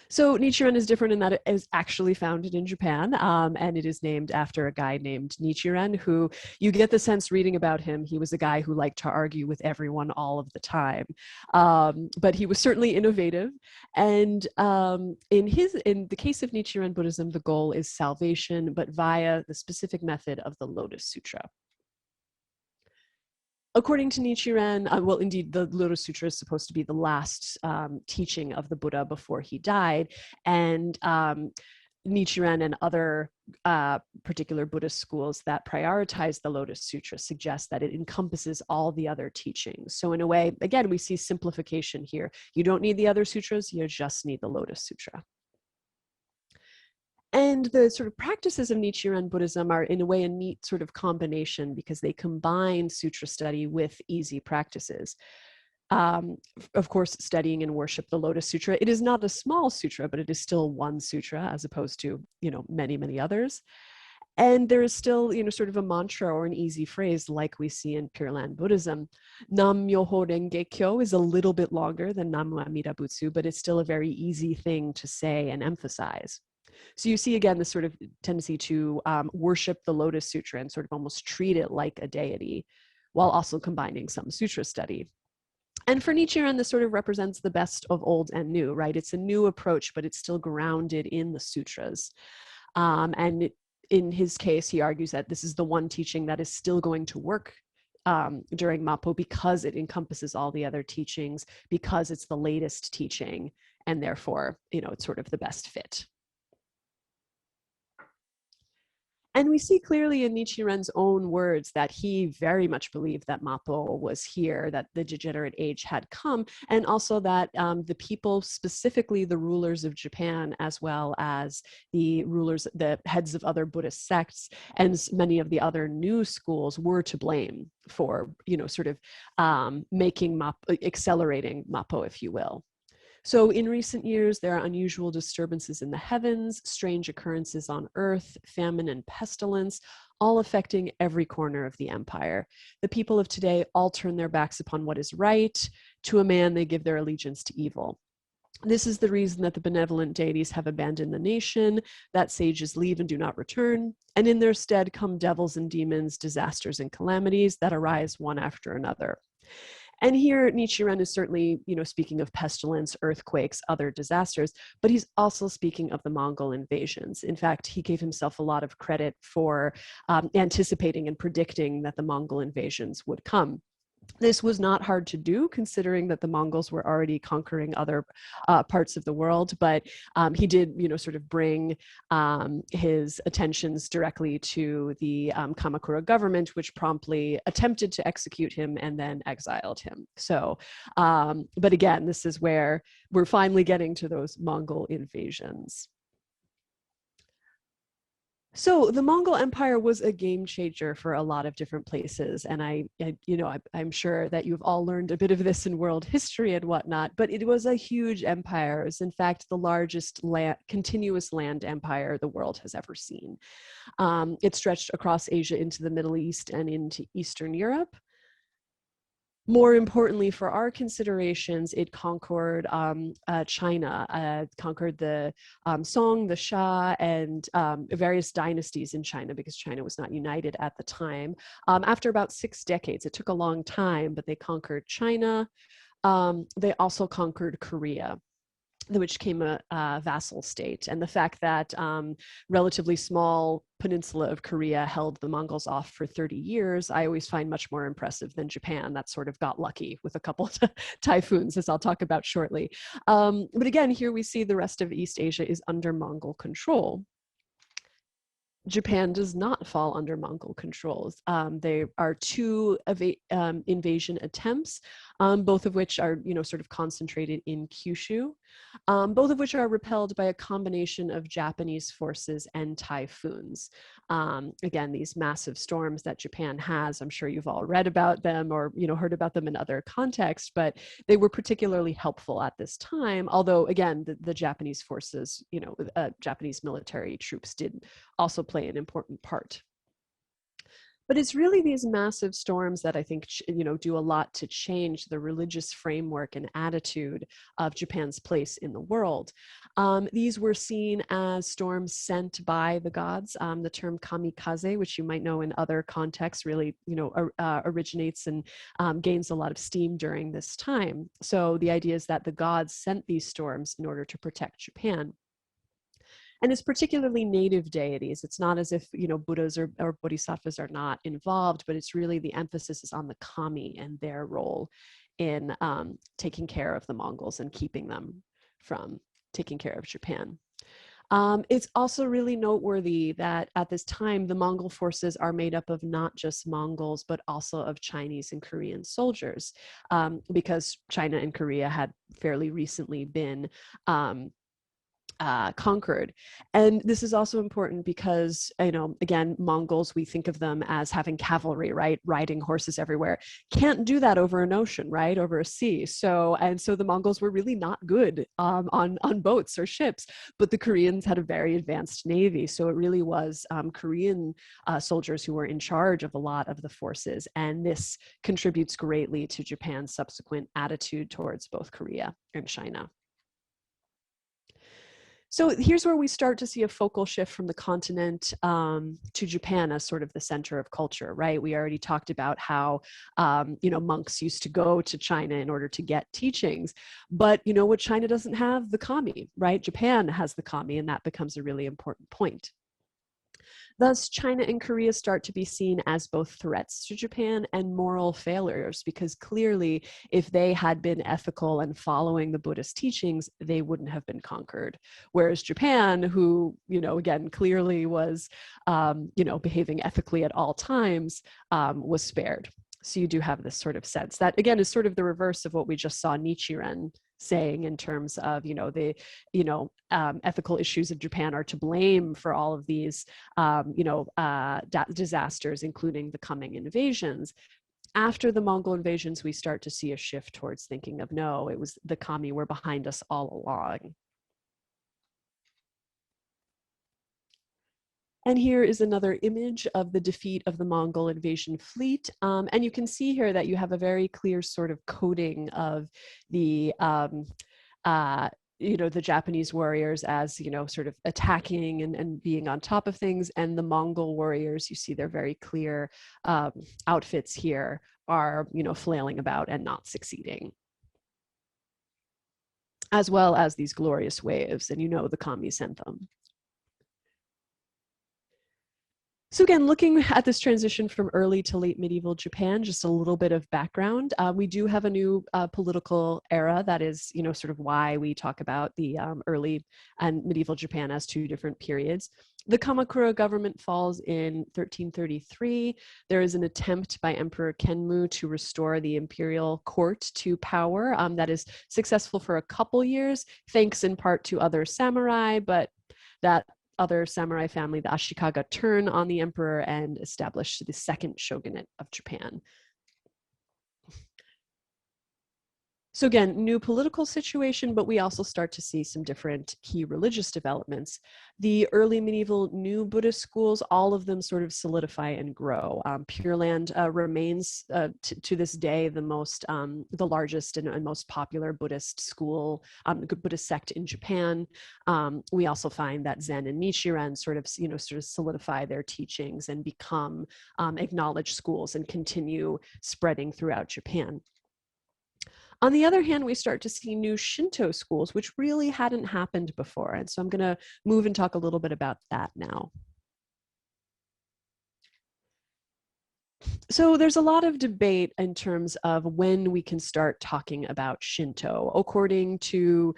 So Nichiren is different in that it is actually founded in Japan, and it is named after a guy named Nichiren, who you get the sense reading about him, he was a guy who liked to argue with everyone all of the time. But he was certainly innovative. And in the case of Nichiren Buddhism, the goal is salvation, but via the specific method of the Lotus Sutra. According to Nichiren, well, indeed, the Lotus Sutra is supposed to be the last teaching of the Buddha before he died. And Nichiren and other particular Buddhist schools that prioritize the Lotus Sutra suggest that it encompasses all the other teachings. So in a way, again, we see simplification here. You don't need the other sutras, you just need the Lotus Sutra. And the sort of practices of Nichiren Buddhism are, in a way, a neat sort of combination, because they combine sutra study with easy practices. Of course, studying and worship the Lotus Sutra. It is not a small sutra, but it is still one sutra as opposed to, many, many others. And there is still, sort of a mantra or an easy phrase like we see in Pure Land Buddhism. Nam Myoho Renge Kyo is a little bit longer than Namu Amida Butsu, but it's still a very easy thing to say and emphasize. So you see, again, this sort of tendency to worship the Lotus Sutra and sort of almost treat it like a deity, while also combining some sutra study. And for Nichiren, this sort of represents the best of old and new, right? It's a new approach, but it's still grounded in the sutras. In his case, he argues that this is the one teaching that is still going to work during mappō, because it encompasses all the other teachings, because it's the latest teaching, and therefore, it's sort of the best fit. And we see clearly in Nichiren's own words that he very much believed that mappō was here, that the degenerate age had come, and also that the people, specifically the rulers of Japan, as well as the rulers, the heads of other Buddhist sects, and many of the other new schools were to blame for, sort of accelerating mappō, if you will. So in recent years, there are unusual disturbances in the heavens, strange occurrences on earth, famine and pestilence, all affecting every corner of the empire. The people of today all turn their backs upon what is right. To a man, they give their allegiance to evil. This is the reason that the benevolent deities have abandoned the nation, that sages leave and do not return, and in their stead come devils and demons, disasters and calamities that arise one after another. And here Nichiren is certainly, speaking of pestilence, earthquakes, other disasters, but he's also speaking of the Mongol invasions. In fact, he gave himself a lot of credit for anticipating and predicting that the Mongol invasions would come. This was not hard to do, considering that the Mongols were already conquering other parts of the world, but he did, sort of bring his attentions directly to the Kamakura government, which promptly attempted to execute him and then exiled him. So, but again, this is where we're finally getting to those Mongol invasions. So the Mongol Empire was a game changer for a lot of different places. And I'm sure that you've all learned a bit of this in world history and whatnot, but it was a huge empire. It was, in fact, the largest continuous land empire the world has ever seen. It stretched across Asia into the Middle East and into Eastern Europe. More importantly, for our considerations, it conquered China, conquered the Song, the Shah, and various dynasties in China, because China was not united at the time. After about 6 decades, it took a long time, but they conquered China. They also conquered Korea, which became a vassal state. And the fact that relatively small peninsula of Korea held the Mongols off for 30 years, I always find much more impressive than Japan, that sort of got lucky with a couple of typhoons, as I'll talk about shortly. But again, here we see the rest of East Asia is under Mongol control. Japan does not fall under Mongol controls. There are 2 invasion attempts, both of which are, sort of concentrated in Kyushu, both of which are repelled by a combination of Japanese forces and typhoons. Again, these massive storms that Japan has, I'm sure you've all read about them or, heard about them in other contexts, but they were particularly helpful at this time. Although, again, the Japanese forces, Japanese military troops did also play an important part. But it's really these massive storms that I think, do a lot to change the religious framework and attitude of Japan's place in the world. These were seen as storms sent by the gods. The term kamikaze, which you might know in other contexts, really, originates and gains a lot of steam during this time. So the idea is that the gods sent these storms in order to protect Japan. And it's particularly native deities. It's not as if, Buddhas or bodhisattvas are not involved, but it's really the emphasis is on the kami and their role in taking care of the Mongols and keeping them from taking care of Japan. It's also really noteworthy that at this time, the Mongol forces are made up of not just Mongols, but also of Chinese and Korean soldiers, because China and Korea had fairly recently been conquered. And this is also important because, again, Mongols, we think of them as having cavalry, right? Riding horses everywhere. Can't do that over an ocean, right? Over a sea. So the Mongols were really not good on boats or ships, but the Koreans had a very advanced navy. So it really was Korean soldiers who were in charge of a lot of the forces. And this contributes greatly to Japan's subsequent attitude towards both Korea and China. So here's where we start to see a focal shift from the continent to Japan as sort of the center of culture, right? We already talked about how, monks used to go to China in order to get teachings. But you know what? China doesn't have the kami, right? Japan has the kami, and that becomes a really important point. Thus, China and Korea start to be seen as both threats to Japan and moral failures, because clearly, if they had been ethical and following the Buddhist teachings, they wouldn't have been conquered. Whereas Japan, who, again, clearly was, behaving ethically at all times, was spared. So you do have this sort of sense that, again, is sort of the reverse of what we just saw Nichiren saying in terms of, the ethical issues of Japan are to blame for all of these, disasters, including the coming invasions. After the Mongol invasions, we start to see a shift towards thinking of, no, it was the kami were behind us all along. And here is another image of the defeat of the Mongol invasion fleet. And you can see here that you have a very clear sort of coding of the, the Japanese warriors as, sort of attacking and being on top of things. And the Mongol warriors, you see their very clear outfits here are, flailing about and not succeeding. As well as these glorious waves, and the kami sent them. So again, looking at this transition from early to late medieval Japan, just a little bit of background. We do have a new political era. That is, sort of why we talk about the early and medieval Japan as two different periods. The Kamakura government falls in 1333. There is an attempt by Emperor Kenmu to restore the imperial court to power. That is successful for a couple years, thanks in part to other samurai, but that other samurai family, the Ashikaga, turn on the emperor and establish the second shogunate of Japan. So again, new political situation, but we also start to see some different key religious developments. The early medieval new Buddhist schools, all of them sort of solidify and grow. Pure Land remains to this day the largest and most popular Buddhist school, Buddhist sect in Japan. We also find that Zen and Nichiren sort of solidify their teachings and become acknowledged schools and continue spreading throughout Japan. On the other hand, we start to see new Shinto schools, which really hadn't happened before. And so I'm going to move and talk a little bit about that now. So there's a lot of debate in terms of when we can start talking about Shinto. According to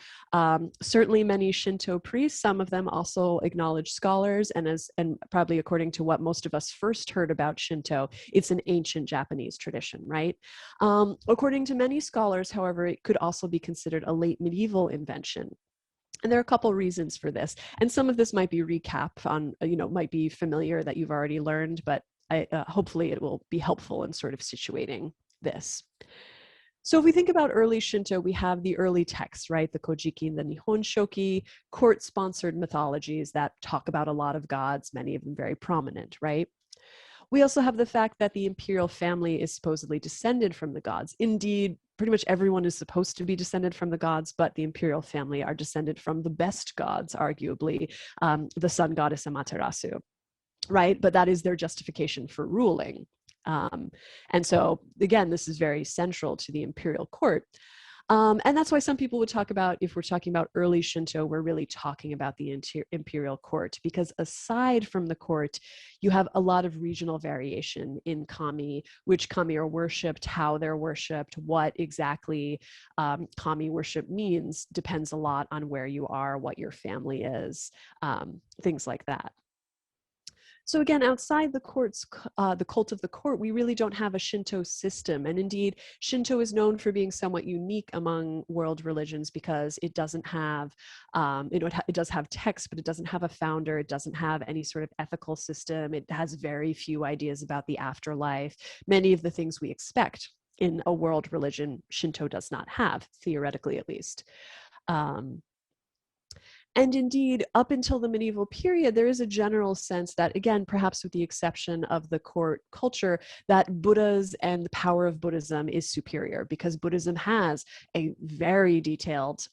certainly many Shinto priests, some of them also acknowledged scholars, and probably according to what most of us first heard about Shinto, it's an ancient Japanese tradition, right? According to many scholars, however, it could also be considered a late medieval invention. And there are a couple reasons for this. And some of this might be recap on, might be familiar that you've already learned, but hopefully it will be helpful in sort of situating this. So if we think about early Shinto, we have the early texts, right? The Kojiki and the Nihon Shoki, court-sponsored mythologies that talk about a lot of gods, many of them very prominent, right? We also have the fact that the imperial family is supposedly descended from the gods. Indeed, pretty much everyone is supposed to be descended from the gods, but the imperial family are descended from the best gods, arguably, the sun goddess Amaterasu. Right? But that is their justification for ruling. And so, again, this is very central to the imperial court. And that's why some people would talk about, if we're talking about early Shinto, we're really talking about the imperial court, because aside from the court, you have a lot of regional variation in kami, which kami are worshipped, how they're worshipped, what exactly kami worship means depends a lot on where you are, what your family is, things like that. So again, outside the courts, the cult of the court, we really don't have a Shinto system. And indeed, Shinto is known for being somewhat unique among world religions because it doesn't have, it does have text, but it doesn't have a founder. It doesn't have any sort of ethical system. It has very few ideas about the afterlife. Many of the things we expect in a world religion, Shinto does not have, theoretically at least. And indeed, up until the medieval period, there is a general sense that, again, perhaps with the exception of the court culture, that Buddhas and the power of Buddhism is superior, because Buddhism has a very detailed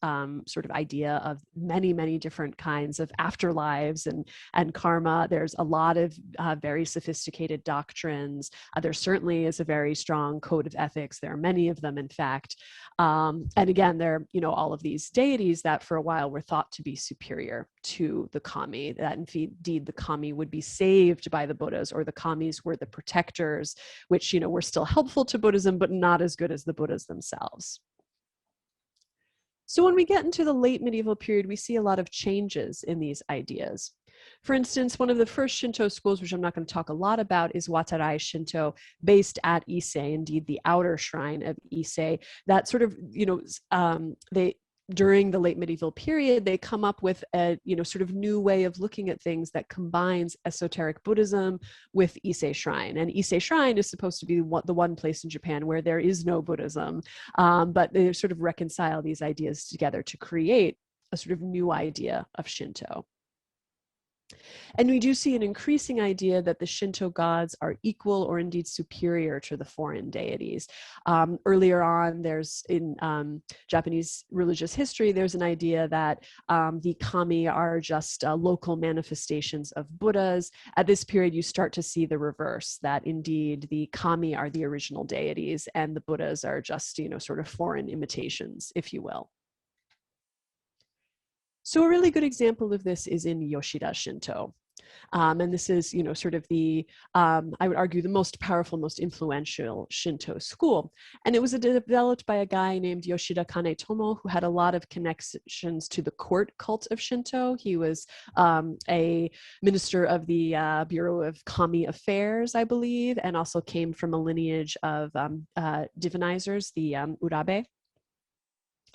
sort of idea of many, many different kinds of afterlives and karma. There's a lot of very sophisticated doctrines. There certainly is a very strong code of ethics. There are many of them, in fact. And again, there are, all of these deities that for a while were thought to be superior to the kami, that indeed the kami would be saved by the Buddhas, or the kamis were the protectors, which, were still helpful to Buddhism, but not as good as the Buddhas themselves. So when we get into the late medieval period, we see a lot of changes in these ideas. For instance, one of the first Shinto schools, which I'm not going to talk a lot about, is Watarai Shinto, based at Ise, indeed the outer shrine of Ise, that sort of, during the late medieval period, they come up with a, sort of new way of looking at things that combines esoteric Buddhism with Ise Shrine. And Ise Shrine is supposed to be the one place in Japan where there is no Buddhism, but they sort of reconcile these ideas together to create a sort of new idea of Shinto. And we do see an increasing idea that the Shinto gods are equal or indeed superior to the foreign deities. Earlier on, there's in Japanese religious history, there's an idea that the kami are just local manifestations of Buddhas. At this period, you start to see the reverse, that indeed the kami are the original deities and the Buddhas are just, sort of foreign imitations, if you will. So a really good example of this is in Yoshida Shinto. And this is, sort of the, I would argue, the most powerful, most influential Shinto school. And it was developed by a guy named Yoshida Kanetomo, who had a lot of connections to the court cult of Shinto. He was a minister of the Bureau of Kami Affairs, I believe, and also came from a lineage of divinizers, the Urabe.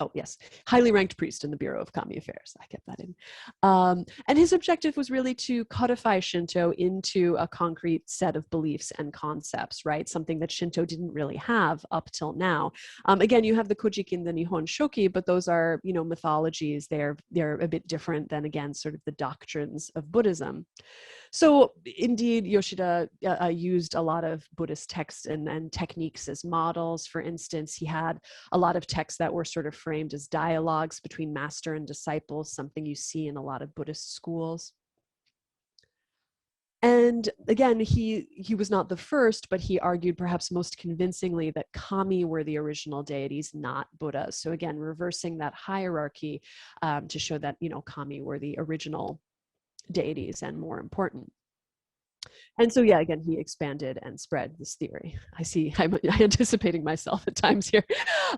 Oh, yes, highly ranked priest in the Bureau of Kami Affairs. I kept that in. And his objective was really to codify Shinto into a concrete set of beliefs and concepts, right? Something that Shinto didn't really have up till now. Again, you have the Kojiki and the Nihon Shoki, but those are, mythologies. They're a bit different than, again, sort of the doctrines of Buddhism. So indeed, Yoshida used a lot of Buddhist texts and techniques as models. For instance, he had a lot of texts that were sort of framed as dialogues between master and disciples, something you see in a lot of Buddhist schools. And again, he was not the first, but he argued perhaps most convincingly that kami were the original deities, not Buddha. So again, reversing that hierarchy to show that, kami were the original deities and more important. And so, yeah, again, he expanded and spread this theory. I see, I'm anticipating myself at times here.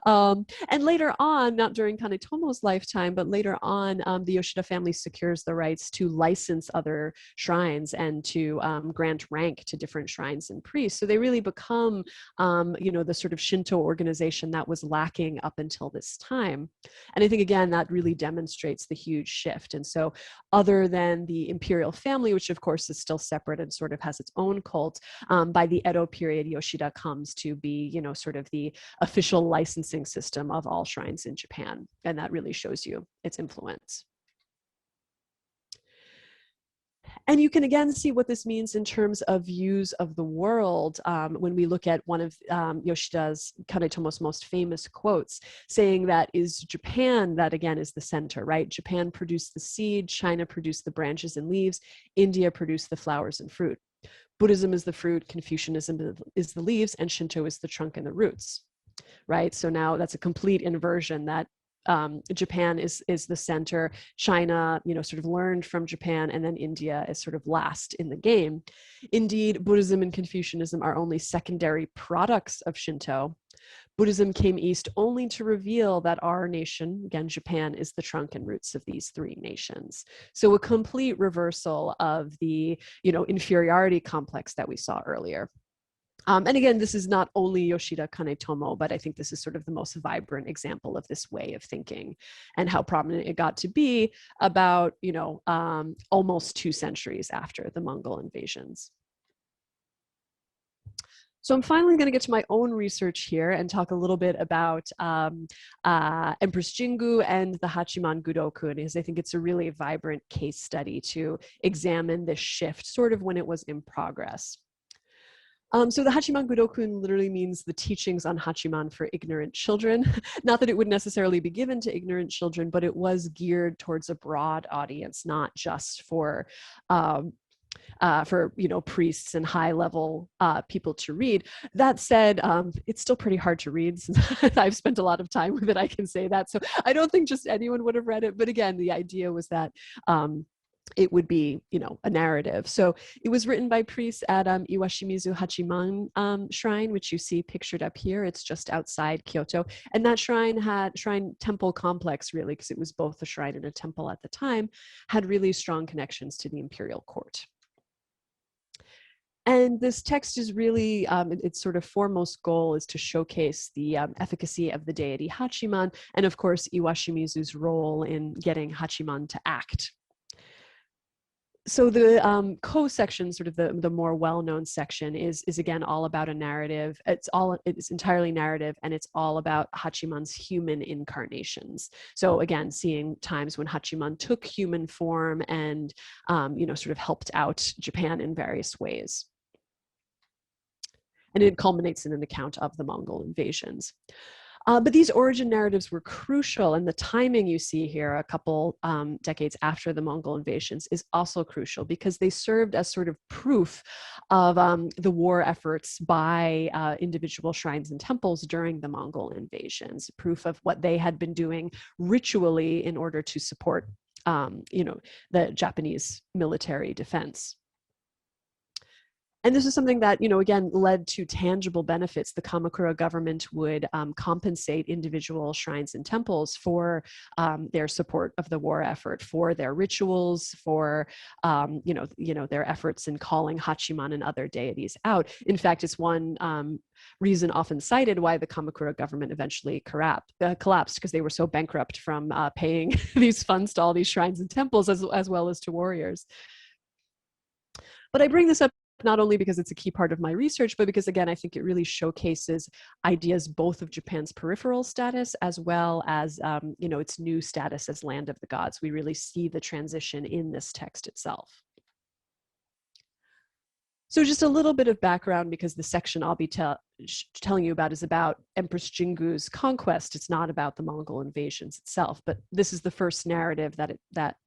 And later on, not during Kanetomo's lifetime, but later on, the Yoshida family secures the rights to license other shrines and to grant rank to different shrines and priests. So they really become, the sort of Shinto organization that was lacking up until this time. And I think, again, that really demonstrates the huge shift. And so other than the imperial family, which of course is still separate and sort of has its own cult, by the Edo period, Yoshida comes to be, sort of the official licensing system of all shrines in Japan. And that really shows you its influence. And you can again see what this means in terms of views of the world when we look at one of Yoshida's, Kanetomo's most famous quotes, saying that is Japan that again is the center, right? Japan produced the seed, China produced the branches and leaves, India produced the flowers and fruit. Buddhism is the fruit, Confucianism is the leaves, and Shinto is the trunk and the roots, right? So now that's a complete inversion that Japan is the center, China, sort of learned from Japan, and then India is sort of last in the game. Indeed, Buddhism and Confucianism are only secondary products of Shinto. Buddhism came east only to reveal that our nation, again, Japan, is the trunk and roots of these three nations. So a complete reversal of the, inferiority complex that we saw earlier. And again, this is not only Yoshida Kanetomo, but I think this is sort of the most vibrant example of this way of thinking and how prominent it got to be about, almost 2 centuries after the Mongol invasions. So I'm finally going to get to my own research here and talk a little bit about Empress Jingu and the Hachiman Gudokun, because I think it's a really vibrant case study to examine this shift sort of when it was in progress. So the Hachiman Gudokun literally means the teachings on Hachiman for ignorant children. Not that it would necessarily be given to ignorant children, but it was geared towards a broad audience, not just for priests and high-level people to read. That said, it's still pretty hard to read. Since I've spent a lot of time with it, I can say that. So I don't think just anyone would have read it. But again, the idea was that it would be, a narrative. So it was written by priests at Iwashimizu Hachiman shrine, which you see pictured up here. It's just outside Kyoto. And that shrine temple complex, really, because it was both a shrine and a temple at the time, had really strong connections to the imperial court. And this text is really, its sort of foremost goal is to showcase the efficacy of the deity Hachiman, and of course, Iwashimizu's role in getting Hachiman to act. So the co-section, sort of the more well-known section, is again all about a narrative. It's entirely narrative, and it's all about Hachiman's human incarnations. So again, seeing times when Hachiman took human form and sort of helped out Japan in various ways. And it culminates in an account of the Mongol invasions. But these origin narratives were crucial, and the timing you see here, a couple decades after the Mongol invasions, is also crucial because they served as sort of proof of the war efforts by individual shrines and temples during the Mongol invasions, proof of what they had been doing ritually in order to support the Japanese military defense. And this is something that, again, led to tangible benefits. The Kamakura government would compensate individual shrines and temples for their support of the war effort, for their rituals, for their efforts in calling Hachiman and other deities out. In fact, it's one reason often cited why the Kamakura government eventually collapsed, because they were so bankrupt from paying these funds to all these shrines and temples as well as to warriors. But I bring this up not only because it's a key part of my research, but because, again, I think it really showcases ideas both of Japan's peripheral status as well as, its new status as land of the gods. We really see the transition in this text itself. So just a little bit of background, because the section I'll be telling you about is about Empress Jingu's conquest. It's not about the Mongol invasions itself, but this is the first narrative that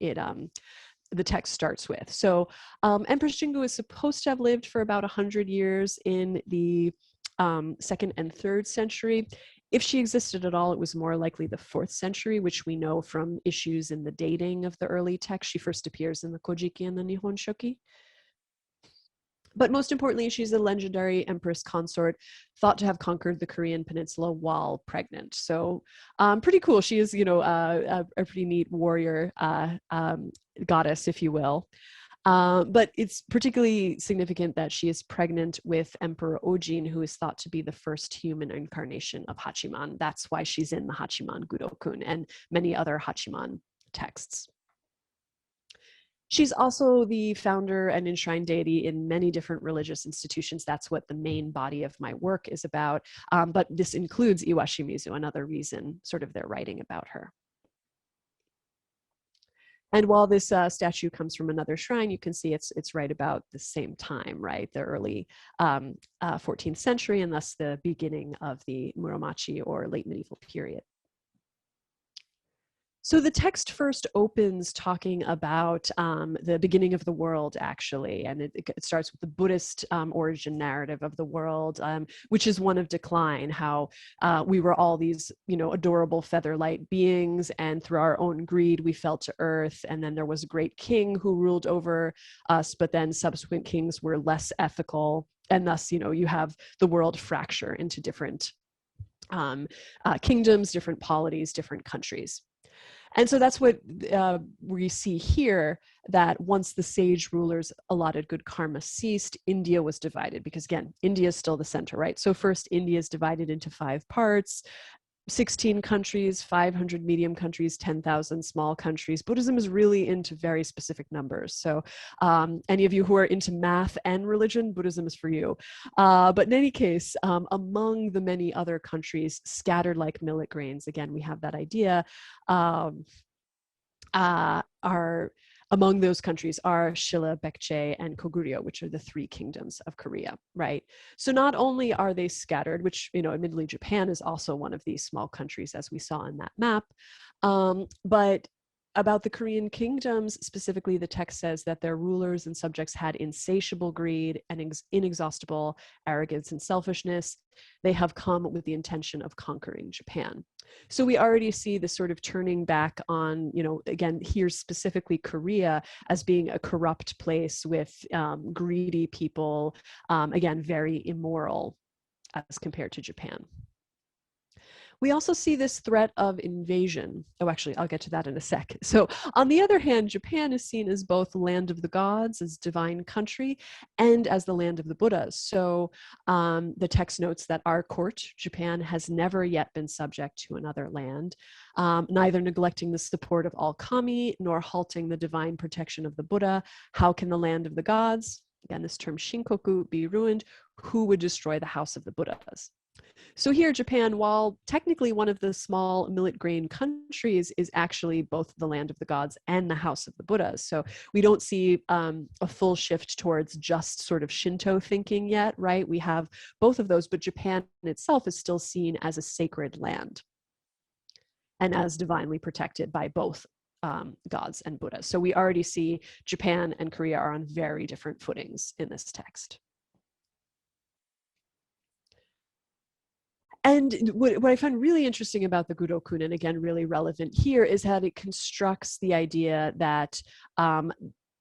the text starts with. So Empress Jingu is supposed to have lived for about 100 years in the 2nd and 3rd century. If she existed at all, it was more likely the 4th century, which we know from issues in the dating of the early text. She first appears in the Kojiki and the Nihon Shoki. But most importantly, she's a legendary empress consort thought to have conquered the Korean peninsula while pregnant. So pretty cool. She is, a pretty neat warrior goddess, if you will. But it's particularly significant that she is pregnant with Emperor Ojin, who is thought to be the first human incarnation of Hachiman. That's why she's in the Hachiman Gudokun and many other Hachiman texts. She's also the founder and enshrined deity in many different religious institutions. That's what the main body of my work is about. But this includes Iwashimizu, another reason sort of they're writing about her. And while this statue comes from another shrine, you can see it's right about the same time, right? The early 14th century, and thus the beginning of the Muromachi, or late medieval period. So the text first opens talking about the beginning of the world, actually, and it starts with the Buddhist origin narrative of the world, which is one of decline, how we were all these, adorable feather-light beings, and through our own greed, we fell to earth, and then there was a great king who ruled over us, but then subsequent kings were less ethical, and thus, you have the world fracture into different kingdoms, different polities, different countries. And so that's what we see here, that once the sage rulers allotted good karma ceased, India was divided, because again, India is still the center, right? So first, India is divided into 5 parts, 16 countries, 500 medium countries, 10,000 small countries. Buddhism is really into very specific numbers. So any of you who are into math and religion, Buddhism is for you. But in any case, among the many other countries scattered like millet grains, again, we have that idea, among those countries are Shilla, Baekje, and Koguryo, which are the 3 kingdoms of Korea, right? So not only are they scattered, which, admittedly Japan is also one of these small countries, as we saw in that map, but about the Korean kingdoms, specifically, the text says that their rulers and subjects had insatiable greed and inexhaustible arrogance and selfishness. They have come with the intention of conquering Japan. So we already see this sort of turning back on, again, here specifically Korea as being a corrupt place with greedy people, again, very immoral as compared to Japan. We also see this threat of invasion. Oh, actually, I'll get to that in a sec. So on the other hand, Japan is seen as both land of the gods, as divine country, and as the land of the Buddhas. So the text notes that our court, Japan, has never yet been subject to another land, neither neglecting the support of all kami, nor halting the divine protection of the Buddha. How can the land of the gods, again, this term shinkoku, be ruined? Who would destroy the house of the Buddhas? So here, Japan, while technically one of the small millet grain countries, is actually both the land of the gods and the house of the Buddhas. So we don't see a full shift towards just sort of Shinto thinking yet, right? We have both of those, but Japan itself is still seen as a sacred land and as divinely protected by both gods and Buddhas. So we already see Japan and Korea are on very different footings in this text. And what I find really interesting about the Gurokun, and again, really relevant here, is that it constructs the idea that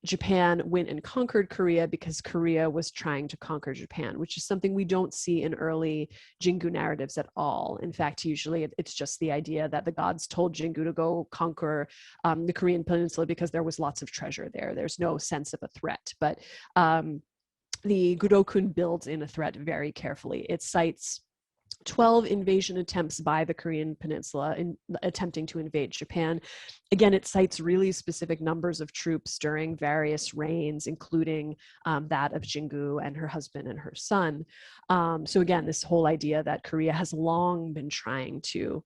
Japan went and conquered Korea because Korea was trying to conquer Japan, which is something we don't see in early Jingu narratives at all. In fact, usually it's just the idea that the gods told Jingu to go conquer the Korean peninsula because there was lots of treasure there. There's no sense of a threat. But the Gurokun builds in a threat very carefully. It cites 12 invasion attempts by the Korean peninsula in attempting to invade Japan. Again, it cites really specific numbers of troops during various reigns, including that of Jingu and her husband and her son. So again, this whole idea that Korea has long been trying to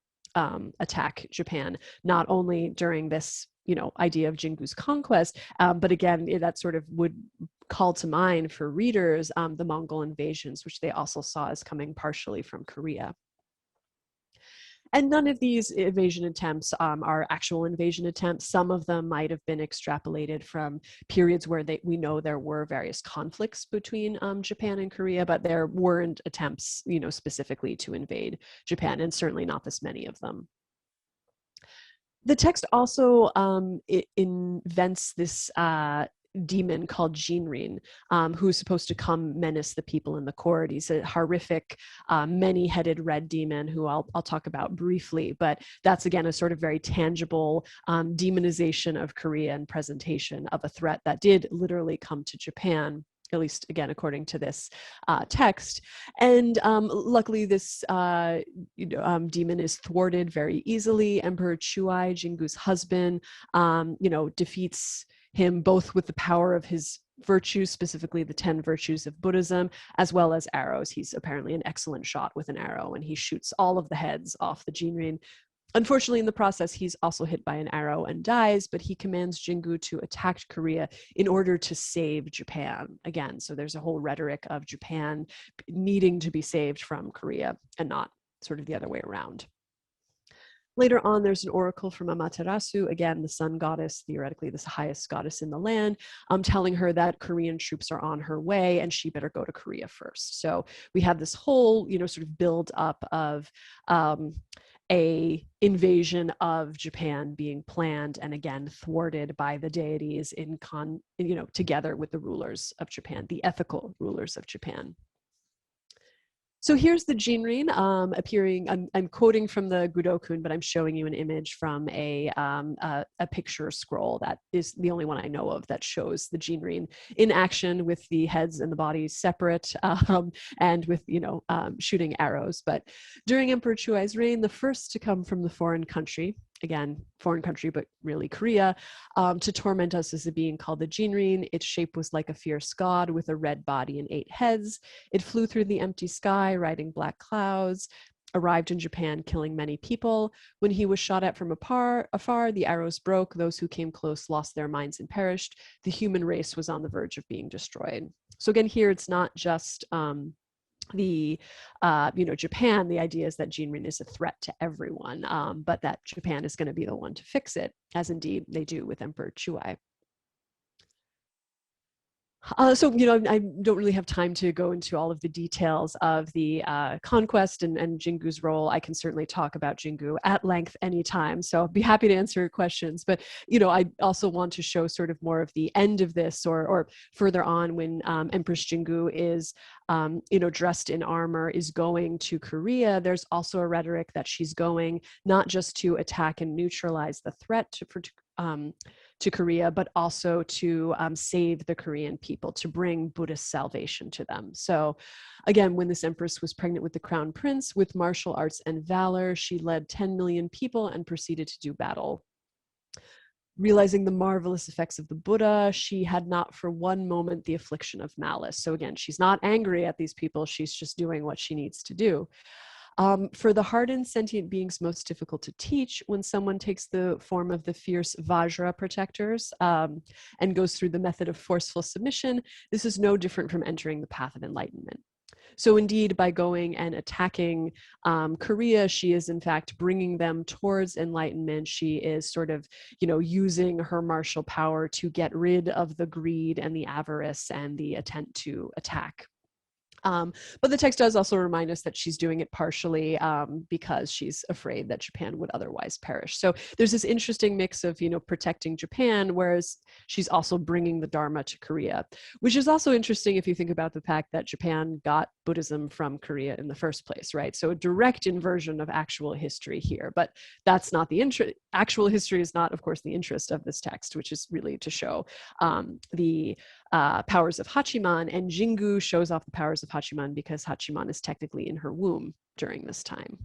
attack Japan, not only during this idea of Jingu's conquest, but again, that sort of would call to mind for readers the Mongol invasions, which they also saw as coming partially from Korea. And none of these invasion attempts are actual invasion attempts. Some of them might have been extrapolated from periods where we know there were various conflicts between Japan and Korea, but there weren't attempts, specifically to invade Japan, and certainly not this many of them. The text also invents this demon called Jinrin, who's supposed to come menace the people in the court. He's a horrific, many-headed red demon who I'll talk about briefly, but that's again a sort of very tangible demonization of Korea and presentation of a threat that did literally come to Japan, at least again according to this text. And luckily this demon is thwarted very easily. Emperor Chuai, Jingu's husband, defeats him both with the power of his virtues, specifically the 10 virtues of Buddhism, as well as arrows. He's apparently an excellent shot with an arrow, and he shoots all of the heads off the Jinrin. Unfortunately, in the process, he's also hit by an arrow and dies, but he commands Jingu to attack Korea in order to save Japan again. So there's a whole rhetoric of Japan needing to be saved from Korea and not sort of the other way around. Later on, there's an oracle from Amaterasu, again, the sun goddess, theoretically the highest goddess in the land, telling her that Korean troops are on her way and she better go to Korea first. So we have this whole, sort of build up of a invasion of Japan being planned and again thwarted by the deities together with the rulers of Japan, the ethical rulers of Japan. So here's the Jinrin appearing. I'm quoting from the Gurokun, but I'm showing you an image from a picture scroll that is the only one I know of that shows the Jinrin in action with the heads and the bodies separate and with shooting arrows. But during Emperor Chuai's reign, the first to come from the foreign country, again, foreign country, but really Korea, to torment us is a being called the Jinrin. Its shape was like a fierce god with a red body and 8 heads. It flew through the empty sky, riding black clouds, arrived in Japan, killing many people. When he was shot at from afar, the arrows broke. Those who came close lost their minds and perished. The human race was on the verge of being destroyed. So again, here it's not just Japan. The idea is that Jinrin is a threat to everyone, but that Japan is going to be the one to fix it, as indeed they do with Emperor Chuai. I don't really have time to go into all of the details of the conquest and Jingu's role. I can certainly talk about Jingu at length anytime, so I'll be happy to answer questions. But, I also want to show sort of more of the end of this or further on when Empress Jingu is, dressed in armor, is going to Korea. There's also a rhetoric that she's going not just to attack and neutralize the threat to Korea, but also to save the Korean people, to bring Buddhist salvation to them. So again, when this empress was pregnant with the crown prince, with martial arts and valor, she led 10 million people and proceeded to do battle. Realizing the marvelous effects of the Buddha, she had not for one moment the affliction of malice. So again, she's not angry at these people, she's just doing what she needs to do. For the hardened sentient beings most difficult to teach, when someone takes the form of the fierce Vajra protectors and goes through the method of forceful submission, this is no different from entering the path of enlightenment. So indeed, by going and attacking Korea, she is in fact bringing them towards enlightenment. She is sort of, using her martial power to get rid of the greed and the avarice and the attempt to attack But the text does also remind us that she's doing it partially because she's afraid that Japan would otherwise perish. So there's this interesting mix of, protecting Japan, whereas she's also bringing the Dharma to Korea, which is also interesting if you think about the fact that Japan got Buddhism from Korea in the first place, right? So a direct inversion of actual history here, but that's not the interest. Actual history is not, of course, the interest of this text, which is really to show the powers of Hachiman, and Jingu shows off the powers of Hachiman because Hachiman is technically in her womb during this time.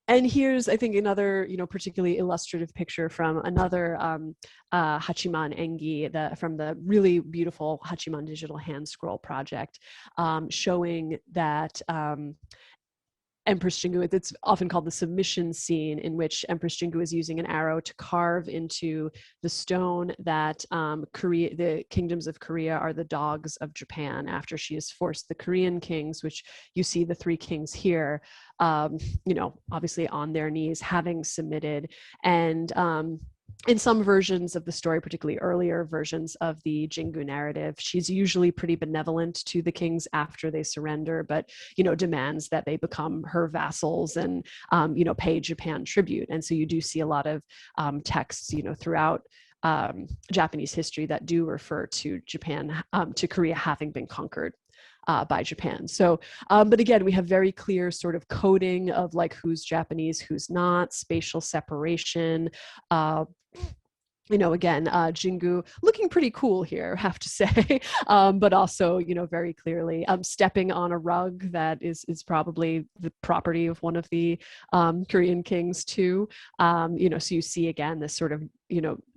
And here's, I think, another, particularly illustrative picture from another Hachiman Engi, from the really beautiful Hachiman digital hand scroll project, showing that Empress Jingu, it's often called the submission scene, in which Empress Jingu is using an arrow to carve into the stone that the kingdoms of Korea are the dogs of Japan, after she has forced the Korean kings, which you see the three kings here, obviously on their knees, having submitted. And in some versions of the story, particularly earlier versions of the Jingu narrative, she's usually pretty benevolent to the kings after they surrender, but, demands that they become her vassals and, pay Japan tribute. And so you do see a lot of texts, throughout Japanese history that do refer to Japan, to Korea having been conquered by Japan. So, but again, we have very clear sort of coding of like who's Japanese, who's not, spatial separation. Again, Jingu looking pretty cool here, I have to say, but also, very clearly stepping on a rug that is probably the property of one of the Korean kings too. So you see again this sort of,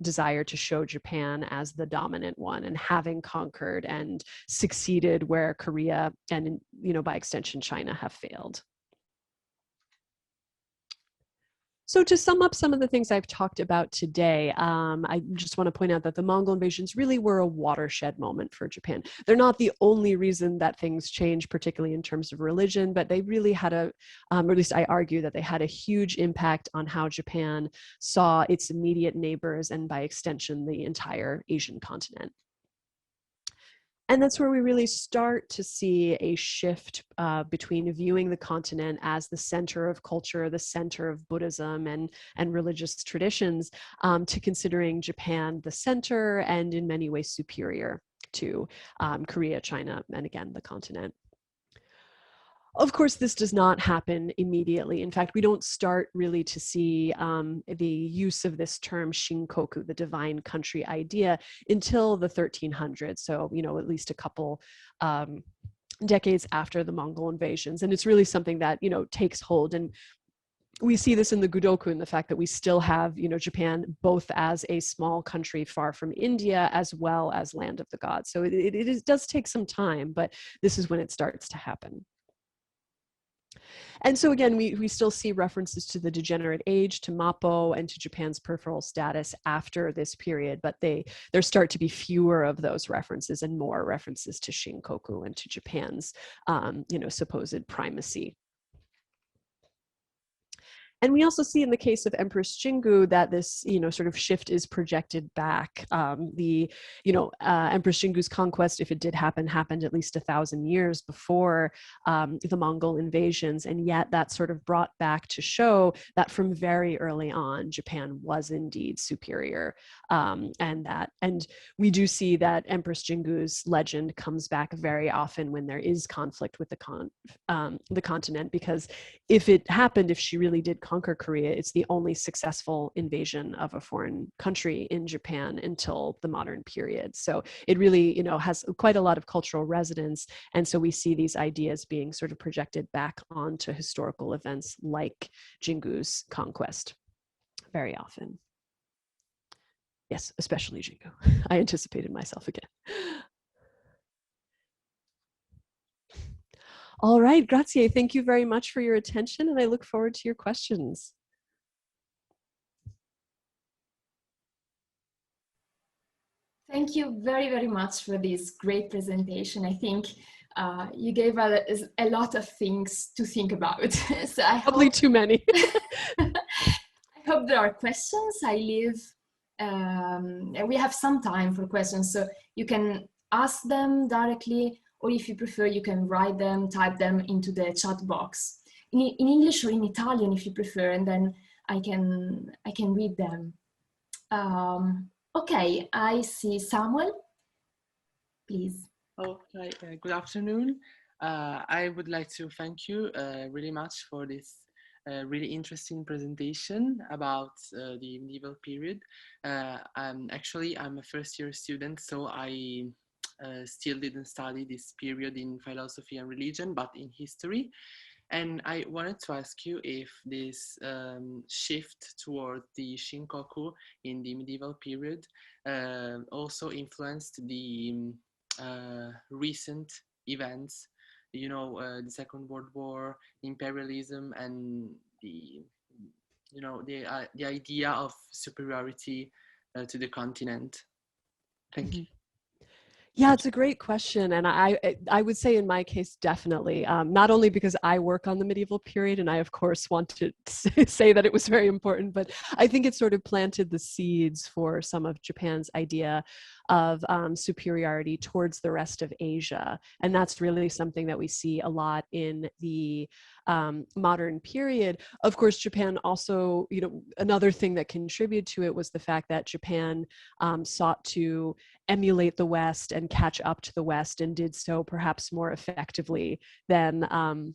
desire to show Japan as the dominant one and having conquered and succeeded where Korea and, by extension, China have failed. So to sum up some of the things I've talked about today, I just want to point out that the Mongol invasions really were a watershed moment for Japan. They're not the only reason that things changed, particularly in terms of religion, but they really had or at least I argue that they had a huge impact on how Japan saw its immediate neighbors and by extension, the entire Asian continent. And that's where we really start to see a shift between viewing the continent as the center of culture, the center of Buddhism and religious traditions, to considering Japan the center and in many ways superior to Korea, China, and again, the continent. Of course, this does not happen immediately. In fact, we don't start really to see the use of this term Shinkoku, the divine country idea, until the 1300s. So, at least a couple decades after the Mongol invasions. And it's really something that, takes hold. And we see this in the Gudoku, in the fact that we still have, Japan both as a small country far from India, as well as land of the gods. So it does take some time, but this is when it starts to happen. And so again, we still see references to the Degenerate age, to mappō, and to Japan's peripheral status after this period, but there start to be fewer of those references and more references to Shinkoku and to Japan's, supposed primacy. And we also see in the case of Empress Jingu that this, sort of shift is projected back. Empress Jingu's conquest, if it did happen, happened at least 1,000 years before the Mongol invasions. And yet that sort of brought back to show that from very early on, Japan was indeed superior. And we do see that Empress Jingu's legend comes back very often when there is conflict with the continent, because if it happened, if she really did conquer Korea, it's the only successful invasion of a foreign country in Japan until the modern period. So it really, has quite a lot of cultural resonance. And so we see these ideas being sort of projected back onto historical events like Jingu's conquest very often. Yes, especially Jingu. I anticipated myself again. All right, grazie. Thank you very much for your attention, and I look forward to your questions. Thank you very, very much for this great presentation. I think you gave us a lot of things to think about. So I Probably too many. I hope there are questions. We have some time for questions, so you can ask them directly, or if you prefer, you can write them, type them into the chat box. In English or in Italian, if you prefer, and then I can read them. Okay, I see Samuel. Please. Oh, hi, good afternoon. I would like to thank you really much for this really interesting presentation about the medieval period. I'm a first year student, so I still didn't study this period in philosophy and religion, but in history. And I wanted to ask you if this shift toward the Shinkoku in the medieval period also influenced the recent events, the Second World War, imperialism, and the idea of superiority to the continent. Thank you. Yeah, it's a great question. And I would say in my case, definitely, not only because I work on the medieval period and I, of course, want to say that it was very important, but I think it sort of planted the seeds for some of Japan's idea of superiority towards the rest of Asia. And that's really something that we see a lot in the modern period. Of course, Japan also, another thing that contributed to it was the fact that Japan sought to emulate the West and catch up to the West, and did so perhaps more effectively than and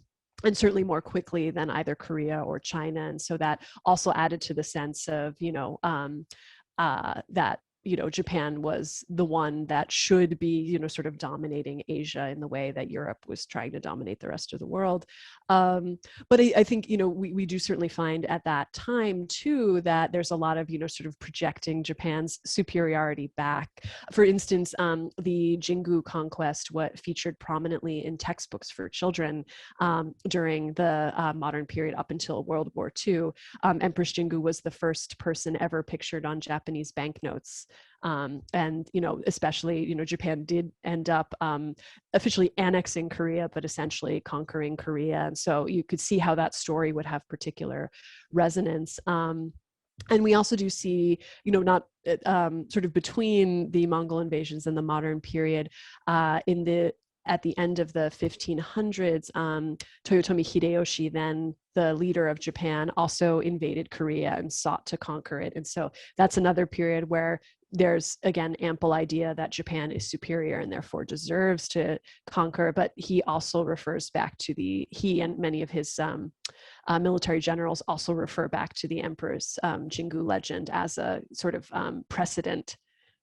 certainly more quickly than either Korea or China. And so that also added to the sense of, that Japan was the one that should be, sort of dominating Asia in the way that Europe was trying to dominate the rest of the world. But I think, we do certainly find at that time too, that there's a lot of, sort of projecting Japan's superiority back. For instance, the Jingu conquest, what featured prominently in textbooks for children during the modern period up until World War II. Empress Jingu was the first person ever pictured on Japanese banknotes. And, especially, Japan did end up officially annexing Korea, but essentially conquering Korea. And so you could see how that story would have particular resonance. And we also do see, not sort of between the Mongol invasions and the modern period at the end of the 1500s, Toyotomi Hideyoshi, then the leader of Japan, also invaded Korea and sought to conquer it. And so that's another period where there's, again, ample idea that Japan is superior and therefore deserves to conquer. But he also refers back to he and many of his military generals also refer back to the emperor's Jingu legend as a sort of precedent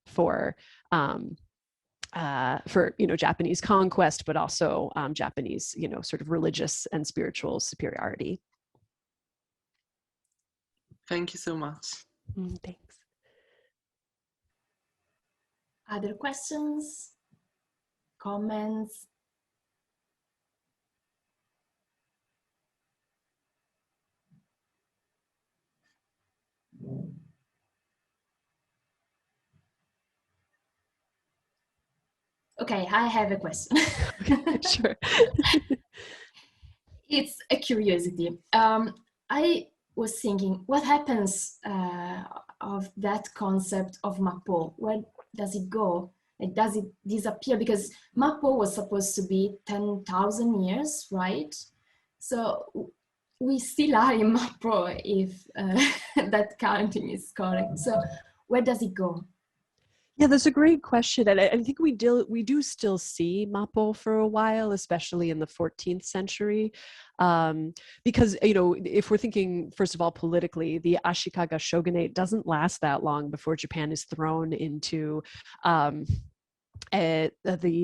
for Japanese conquest, but also Japanese, sort of religious and spiritual superiority. Thank you so much. Thanks. Other questions, comments? Okay, I have a question. Sure. It's a curiosity. I was thinking, what happens of that concept of mappō? Where does it go? Does it disappear? Because mappō was supposed to be 10,000 years, right? So we still are in mappō if that counting is correct. So where does it go? Yeah, that's a great question. And I think we do still see mappō for a while, especially in the 14th century. Because, if we're thinking, first of all, politically, the Ashikaga shogunate doesn't last that long before Japan is thrown into the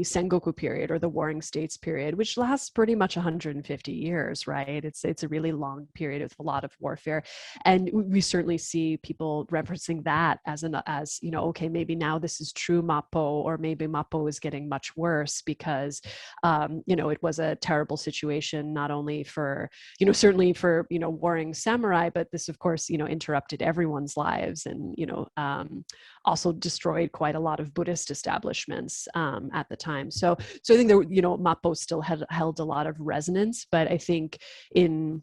Sengoku period, or the Warring States period, which lasts pretty much 150 years, right? It's a really long period with a lot of warfare, and we certainly see people referencing that as okay, maybe now this is true mappō, or maybe mappō is getting much worse because it was a terrible situation, not only for certainly for warring samurai, but this, of course, interrupted everyone's lives, and also destroyed quite a lot of Buddhist establishments at the time. So I think that mappō still held a lot of resonance, but I think in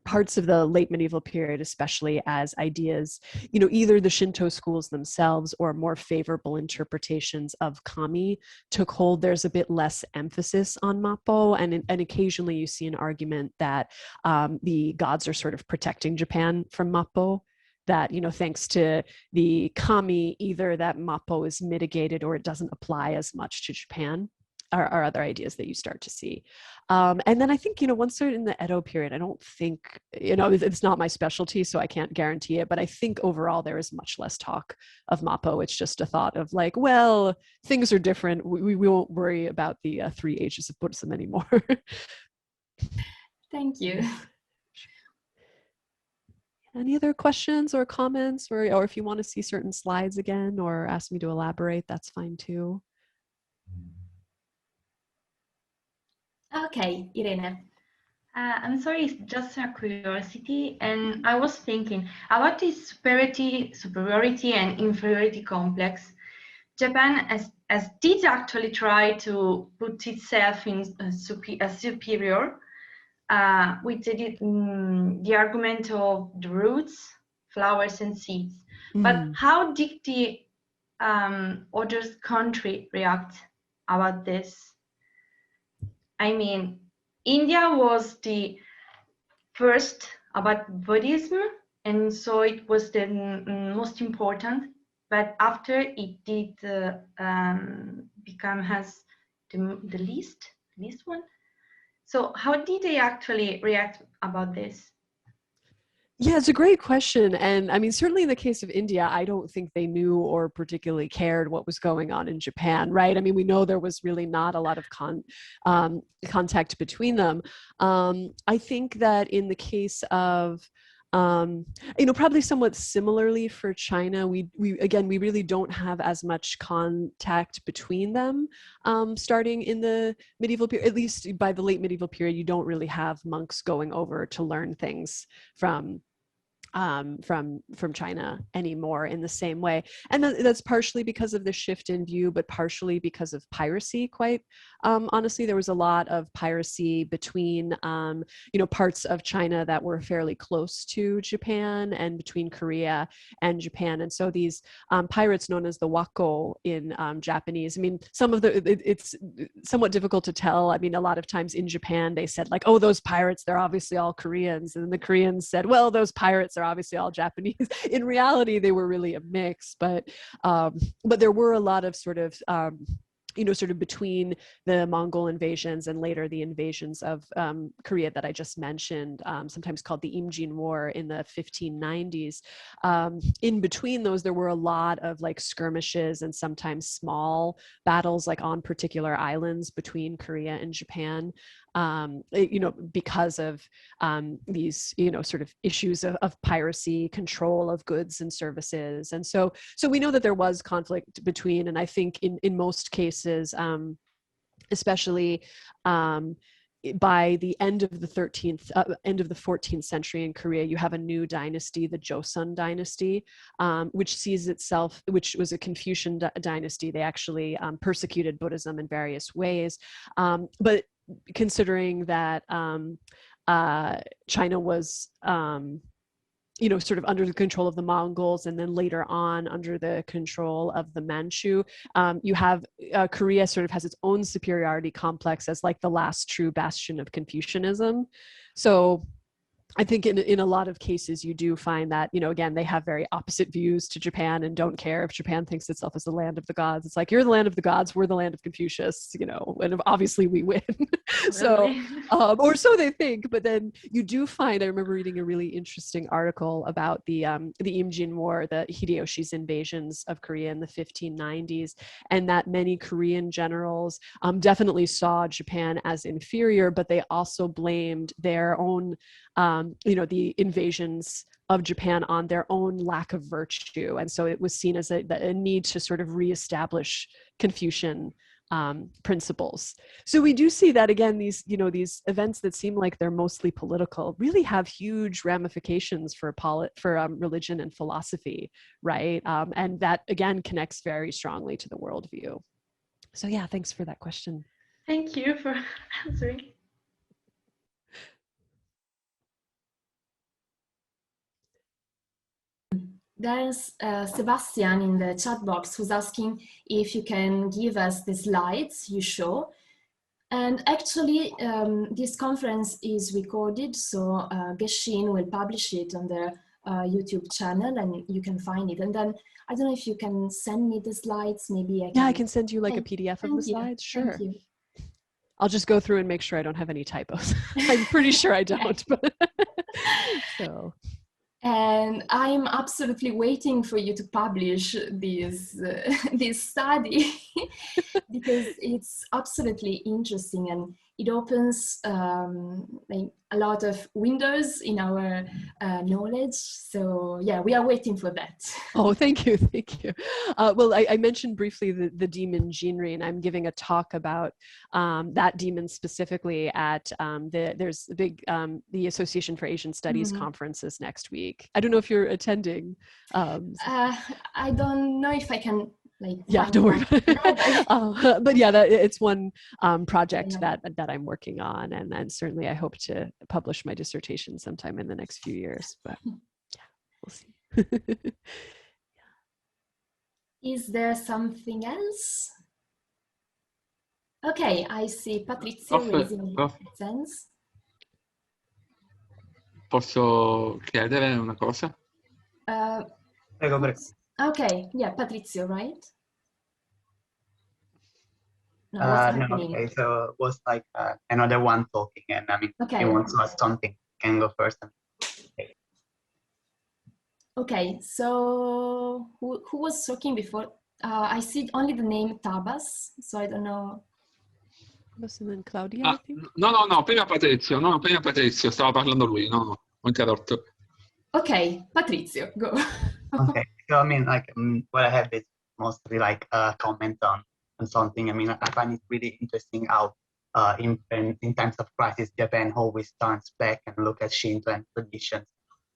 parts of the late medieval period, especially as ideas, either the Shinto schools themselves or more favorable interpretations of kami took hold. There's a bit less emphasis on mappō, and occasionally you see an argument that the gods are sort of protecting Japan from mappō. That, thanks to the kami, either that mappō is mitigated or it doesn't apply as much to Japan. Are other ideas that you start to see. And then I think, once they're in the Edo period, I don't think, it's not my specialty, so I can't guarantee it, but I think overall there is much less talk of mappō. It's just a thought of like, well, things are different. We won't worry about the 3 ages of Buddhism anymore. Thank you. Any other questions or comments, or if you want to see certain slides again or ask me to elaborate, that's fine too. Okay, Irene. I'm sorry, it's just a curiosity, and I was thinking about this superiority and inferiority complex. Japan did actually try to put itself in a superior with the argument of the roots, flowers, and seeds. But how did the other country react about this? I mean, India was the first about Buddhism, and so it was the most important. But after it did become has the least one. So how did they actually react about this? Yeah, it's a great question. And I mean, certainly in the case of India, I don't think they knew or particularly cared what was going on in Japan, right? I mean, we know there was really not a lot of contact between them. I think that in the case of, probably somewhat similarly for China, we really don't have as much contact between them. Starting in the medieval period, at least by the late medieval period, you don't really have monks going over to learn things from China anymore in the same way. And that's partially because of the shift in view, but partially because of piracy. Quite honestly, there was a lot of piracy between, parts of China that were fairly close to Japan and between Korea and Japan. And so these pirates known as the wako in Japanese, I mean, it's somewhat difficult to tell. I mean, a lot of times in Japan, they said like, oh, those pirates, they're obviously all Koreans. And then the Koreans said, well, those pirates are obviously all Japanese. In reality, they were really a mix, but there were a lot of sort of between the Mongol invasions and later the invasions of Korea that I just mentioned, sometimes called the Imjin War in the 1590s. In between those, there were a lot of like skirmishes and sometimes small battles like on particular islands between Korea and Japan. Because of these, sort of issues of piracy, control of goods and services. And so we know that there was conflict between, and I think in most cases, especially by the end of the 14th century in Korea, you have a new dynasty, the Joseon dynasty, which was a Confucian dynasty. They actually persecuted Buddhism in various ways. But considering that China was, sort of under the control of the Mongols, and then later on under the control of the Manchu, you have Korea sort of has its own superiority complex as like the last true bastion of Confucianism. So I think in a lot of cases, you do find that, again, they have very opposite views to Japan and don't care if Japan thinks itself as the land of the gods. It's like, you're the land of the gods, we're the land of Confucius, and obviously we win. So, or so they think. But then you do find, I remember reading a really interesting article about the Imjin War, the Hideyoshi's invasions of Korea in the 1590s, and that many Korean generals definitely saw Japan as inferior, but they also blamed their own the invasions of Japan on their own lack of virtue. And so it was seen as a need to sort of reestablish Confucian principles. So we do see that, again, these events that seem like they're mostly political really have huge ramifications for religion and philosophy, right? And that, again, connects very strongly to the worldview. So yeah, thanks for that question. Thank you for answering. there's Sebastian in the chat box who's asking if you can give us the slides you show. And actually, this conference is recorded, so Geshin will publish it on their YouTube channel, and you can find it. And then, I don't know if you can send me the slides, maybe I can. Yeah, I can send you like a PDF of the slides, sure. Thank you. I'll just go through and make sure I don't have any typos. I'm pretty sure I don't, but so. And I'm absolutely waiting for you to publish this study because it's absolutely interesting, and it opens like a lot of windows in our knowledge. So yeah, we are waiting for that. Oh, thank you, thank you. Well, I mentioned briefly the demon Jinri, and I'm giving a talk about that demon specifically at there's the big the Association for Asian Studies conferences next week. I don't know if you're attending. I don't know if I can. Like, yeah, don't worry. But yeah, it's one project that I'm working on, and certainly I hope to publish my dissertation sometime in the next few years. But yeah, we'll see. Is there something else? Okay, I see Patrizio raising his hands. Posso chiedere una cosa? Prego, prego. Okay, yeah, Patrizio, right? No, No, okay, so it was like another one talking, and I mean, okay. If you want to ask something, can go first. Okay, so who was talking before? I see only the name Tabas, so I don't know. And then Claudia, I think. No, prima Patrizio, stava parlando lui, no, ho interrotto. Okay, Patrizio, go. Okay, so I mean, like, what I have is mostly like a comment on something. I mean, I find it really interesting how in times of crisis, Japan always turns back and look at Shinto and traditions.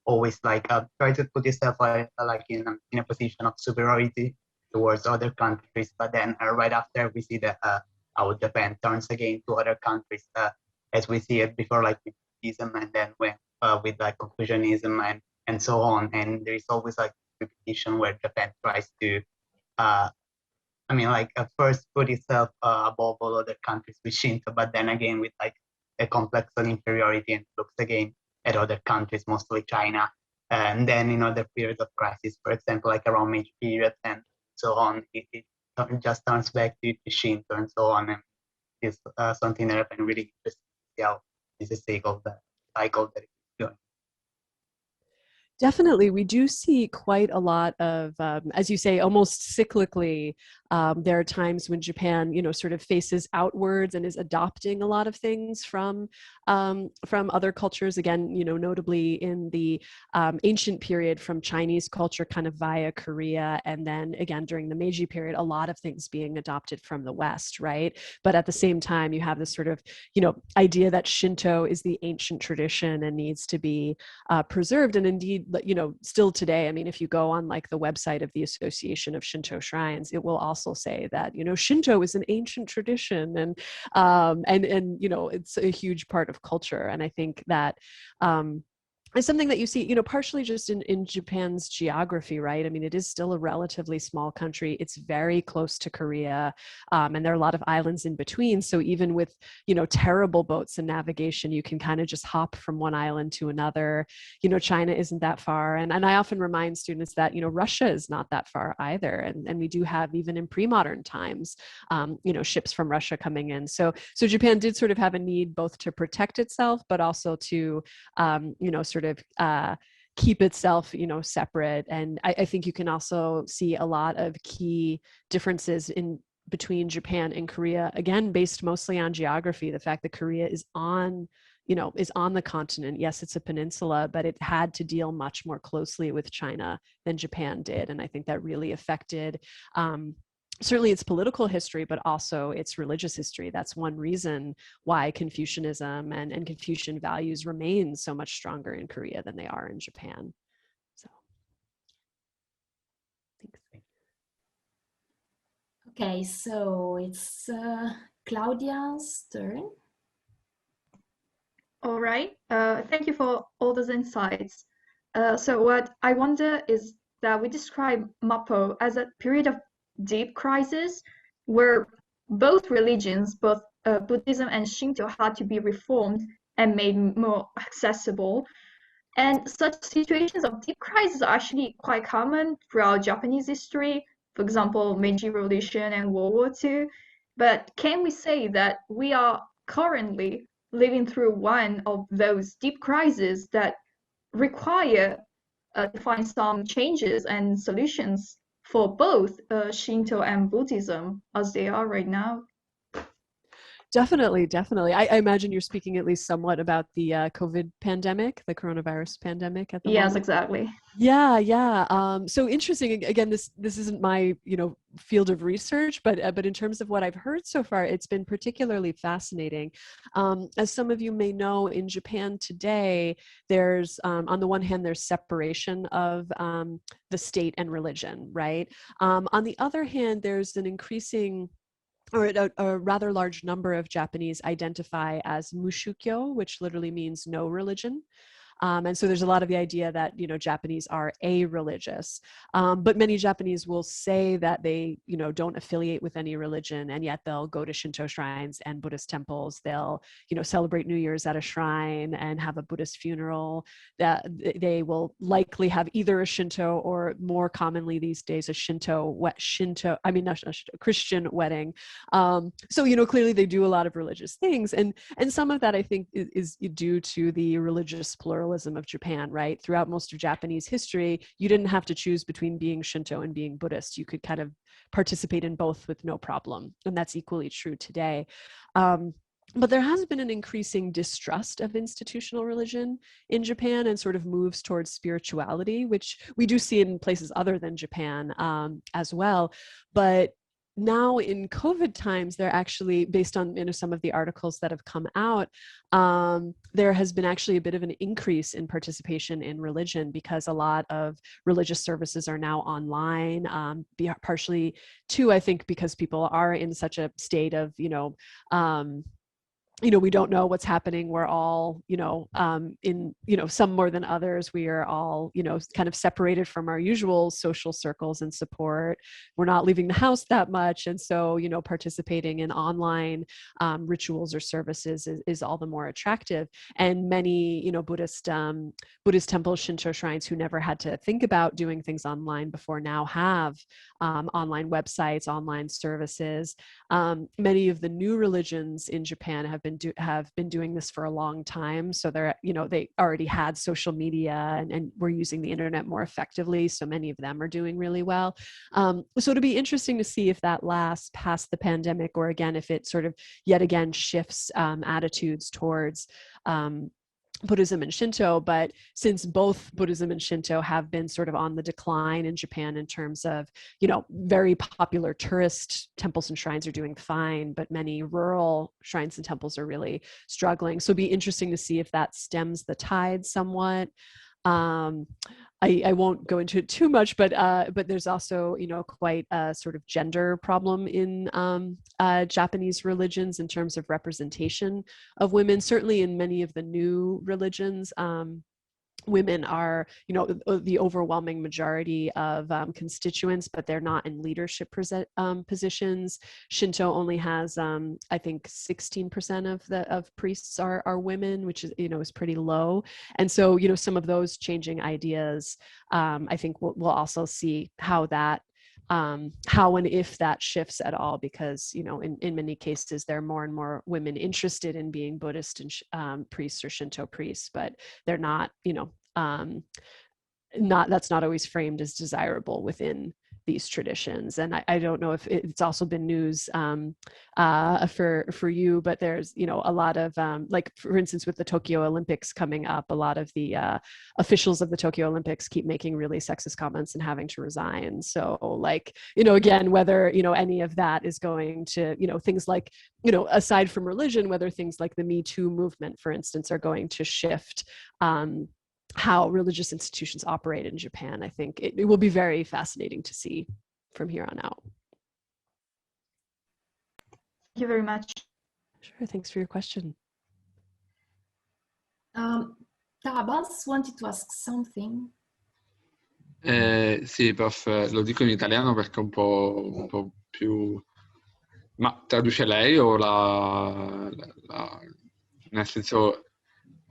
Always like try to put yourself like in a position of superiority towards other countries, but then right after we see that how Japan turns again to other countries, as we see it before, like with Buddhism, and then with like Confucianism and so on. And there is always like repetition where Japan tries to I mean, like first put itself above all other countries with Shinto, but then again with like a complex of inferiority and looks again at other countries, mostly China. And then in other periods of crisis, for example, like around Meiji period and so on, it just turns back to Shinto and so on. And it's something that I've been really interested to see how this is the cycle that it's going. Definitely, we do see quite a lot of, as you say, almost cyclically, there are times when Japan, sort of faces outwards and is adopting a lot of things from other cultures. Again, notably in the ancient period from Chinese culture, kind of via Korea, and then again during the Meiji period, a lot of things being adopted from the West, right? But at the same time, you have this sort of, idea that Shinto is the ancient tradition and needs to be preserved, and indeed, still today, I mean, if you go on like the website of the Association of Shinto Shrines, it will also say that, Shinto is an ancient tradition, and it's a huge part of culture. And I think that is something that you see, partially just in Japan's geography, right? I mean, it is still a relatively small country. It's very close to Korea, and there are a lot of islands in between. So even with, terrible boats and navigation, you can kind of just hop from one island to another. China isn't that far. And I often remind students that, Russia is not that far either. And we do have, even in pre-modern times, ships from Russia coming in. So Japan did sort of have a need both to protect itself, but also to, keep itself, separate. And I think you can also see a lot of key differences between Japan and Korea, again, based mostly on geography. The fact that Korea is on the continent. Yes, it's a peninsula, but it had to deal much more closely with China than Japan did. And I think that really affected certainly its political history, but also its religious history. That's one reason why Confucianism and Confucian values remain so much stronger in Korea than they are in Japan. So, thanks. Okay, so it's Claudia's turn. All right, thank you for all those insights. So what I wonder is, that we describe mappō as a period of deep crisis where both religions, both Buddhism and Shinto, had to be reformed and made more accessible. And such situations of deep crisis are actually quite common throughout Japanese history, for example, Meiji Revolution and World War II. But can we say that we are currently living through one of those deep crises that require to find some changes and solutions for both Shinto and Buddhism as they are right now? Definitely, definitely. I imagine you're speaking at least somewhat about the COVID pandemic, the coronavirus pandemic at the moment. Yes, exactly. Yeah, yeah. So interesting. Again, this isn't my field of research, but in terms of what I've heard so far, it's been particularly fascinating. As some of you may know, in Japan today, there's on the one hand there's separation of the state and religion, right? On the other hand, there's an increasing or a rather large number of Japanese identify as mushukyo, which literally means no religion. And so there's a lot of the idea that, Japanese are a-religious, but many Japanese will say that they, don't affiliate with any religion, and yet they'll go to Shinto shrines and Buddhist temples. They'll, celebrate New Year's at a shrine and have a Buddhist funeral. That they will likely have either a Shinto or more commonly these days a Christian wedding. So, clearly they do a lot of religious things, and some of that I think is due to the religious pluralism of Japan, right? Throughout most of Japanese history, you didn't have to choose between being Shinto and being Buddhist. You could kind of participate in both with no problem. And that's equally true today. But there has been an increasing distrust of institutional religion in Japan and sort of moves towards spirituality, which we do see in places other than Japan as well. But now in COVID times, they're actually, based on some of the articles that have come out, there has been actually a bit of an increase in participation in religion because a lot of religious services are now online, partially too, I think, because people are in such a state of, we don't know what's happening. We're all, in, some more than others, we are all, kind of separated from our usual social circles and support. We're not leaving the house that much. And so, participating in online rituals or services is all the more attractive. And many, Buddhist temples, Shinto shrines who never had to think about doing things online before now have online websites, online services. Many of the new religions in Japan have been doing this for a long time. So they're, they already had social media and were using the internet more effectively. So many of them are doing really well. So it'll be interesting to see if that lasts past the pandemic, or again, if it sort of yet again shifts attitudes towards Buddhism and Shinto. But since both Buddhism and Shinto have been sort of on the decline in Japan in terms of, very popular tourist temples and shrines are doing fine, but many rural shrines and temples are really struggling. So it'll be interesting to see if that stems the tide somewhat. I won't go into it too much, but there's also, quite a sort of gender problem in Japanese religions in terms of representation of women. Certainly in many of the new religions, women are, the overwhelming majority of constituents, but they're not in leadership positions. Shinto only has, I think, 16% of priests are women, which is, is pretty low. And so, some of those changing ideas, I think we'll also see how that how and if that shifts at all, because in many cases there are more and more women interested in being Buddhist and priests or Shinto priests, but they're not that's not always framed as desirable within these traditions. And I don't know if it's also been news for you, but there's a lot of like, for instance, with the Tokyo Olympics coming up, a lot of the officials of the Tokyo Olympics keep making really sexist comments and having to resign. So like, again, whether any of that is going to things like aside from religion, whether things like the Me Too movement, for instance, are going to shift how religious institutions operate in Japan. I think it will be very fascinating to see from here on out. Thank you very much. Sure, thanks for your question. Tabas wanted to ask something. Sì, prof, lo dico in italiano perché è un po' più... Ma traduce lei o nel senso...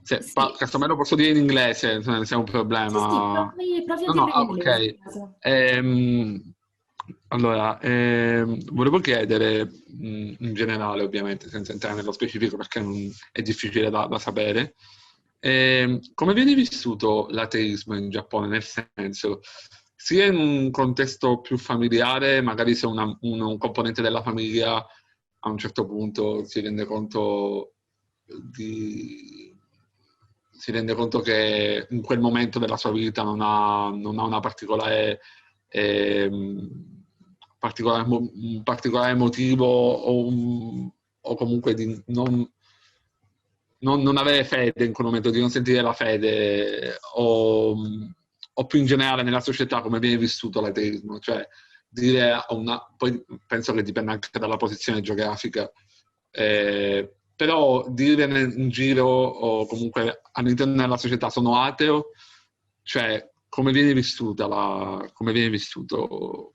Sì, Casomai lo posso dire in inglese, se è un sì, problema. provi a No, no, dirlo in inglese. ok. Allora, volevo chiedere, in generale, ovviamente, senza entrare nello specifico perché è difficile da sapere, come viene vissuto l'ateismo in Giappone? Nel senso, sia in un contesto più familiare, magari se un componente della famiglia a un certo punto si rende conto che in quel momento della sua vita non ha una un particolare motivo o comunque di non avere fede in quel momento, di non sentire la fede o più in generale nella società come viene vissuto l'ateismo, cioè dire poi penso che dipenda anche dalla posizione geografica, però dire in giro o comunque all'interno della società sono ateo, cioè come viene vissuto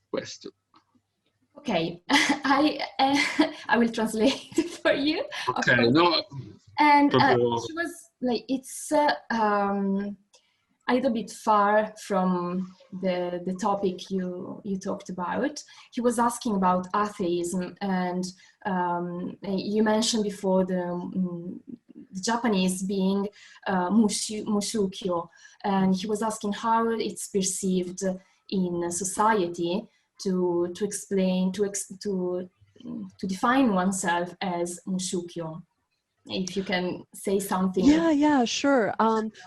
questo? Okay, I will translate for you, of Ok, course. no, And proprio... she was like, it's a little bit far from the topic you talked about. He was asking about atheism, and you mentioned before the Japanese being mushukyo, and he was asking how it's perceived in society to explain to define oneself as mushukyo. If you can say something. Yeah, sure.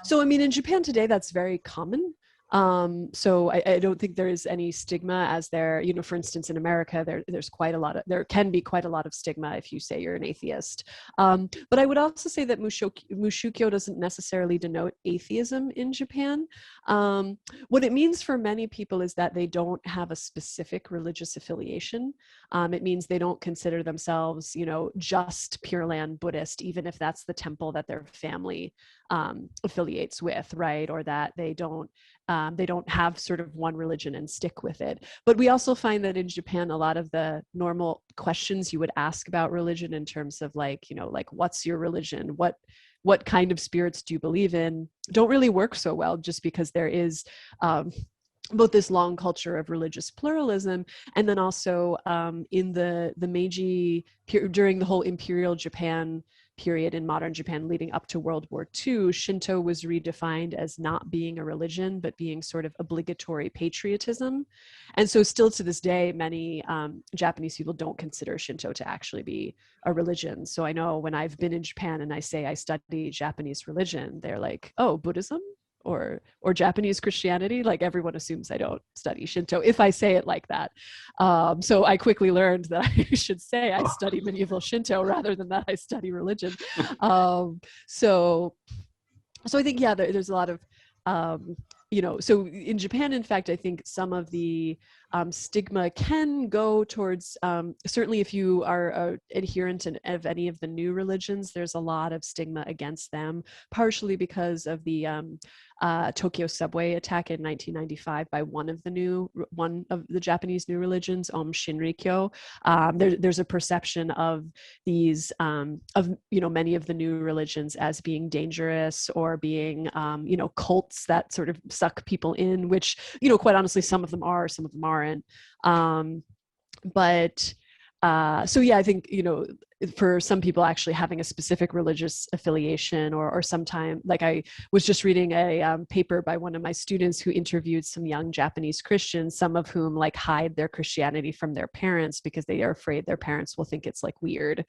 So, I mean, in Japan today, that's very common. So I don't think there is any stigma as there, you know, for instance, in America, there can be quite a lot of stigma if you say you're an atheist. But I would also say that mushukyo doesn't necessarily denote atheism in Japan. What it means for many people is that they don't have a specific religious affiliation. It means they don't consider themselves, you know, just Pure Land Buddhist, even if that's the temple that their family affiliates with, right? Or that they don't have sort of one religion and stick with it. But we also find that in Japan, a lot of the normal questions you would ask about religion in terms of like, you know, like, what's your religion? What kind of spirits do you believe in? Don't really work so well, just because there is both this long culture of religious pluralism, and then also in the Meiji, during the whole Imperial Japan period in modern Japan leading up to World War II, Shinto was redefined as not being a religion, but being sort of obligatory patriotism. And so still to this day, many Japanese people don't consider Shinto to actually be a religion. So I know when I've been in Japan and I say I study Japanese religion, they're like, oh, Buddhism? Or Japanese Christianity, like everyone assumes I don't study Shinto if I say it like that. So I quickly learned that I should say I study medieval Shinto rather than that I study religion. So I think, yeah, there's a lot of, you know, so in Japan, in fact, I think some of the stigma can go towards, certainly if you are an adherent of any of the new religions, there's a lot of stigma against them, partially because of the Tokyo subway attack in 1995 by one of the Japanese new religions, Shinrikyo. There's a perception of these, you know, many of the new religions as being dangerous or being, you know, cults that sort of suck people in, which, you know, quite honestly, some of them are, some of them aren't. So yeah, I think, you know, for some people actually having a specific religious affiliation or sometime, like I was just reading a paper by one of my students who interviewed some young Japanese Christians, some of whom like hide their Christianity from their parents because they are afraid their parents will think it's like weird.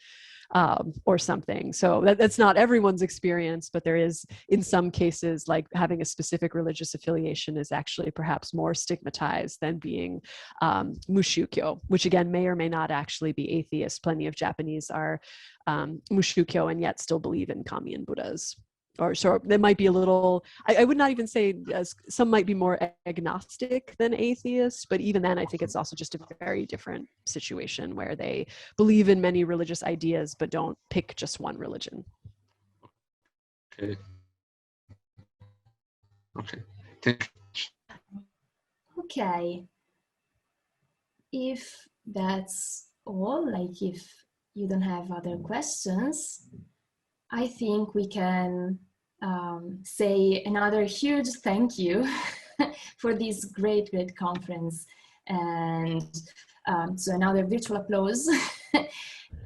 Or something. So that's not everyone's experience, but there is, in some cases, like having a specific religious affiliation is actually perhaps more stigmatized than being mushukyo, which again may or may not actually be atheist. Plenty of Japanese are mushukyo and yet still believe in kami and Buddhas. Or so there might be a little, I would not even say, some might be more agnostic than atheists, but even then I think it's also just a very different situation where they believe in many religious ideas but don't pick just one religion. Okay. Thank you. Okay, if that's all, like if you don't have other questions, I think we can say another huge thank you for this great conference, and so another virtual applause.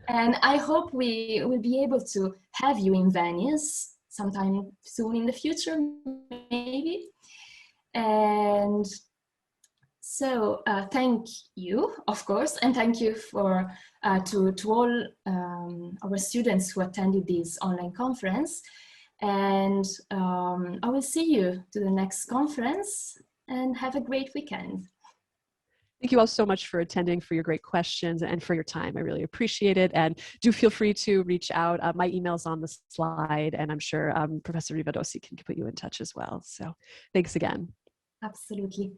And I hope we will be able to have you in Venice sometime soon in the future, maybe. And so thank you, of course, and thank you for to all our students who attended this online conference. And I will see you to the next conference, and have a great weekend. Thank you all so much for attending, for your great questions, and for your time. I really appreciate it. And do feel free to reach out. My email's on the slide, and I'm sure Professor Rivadossi can put you in touch as well. So thanks again. Absolutely.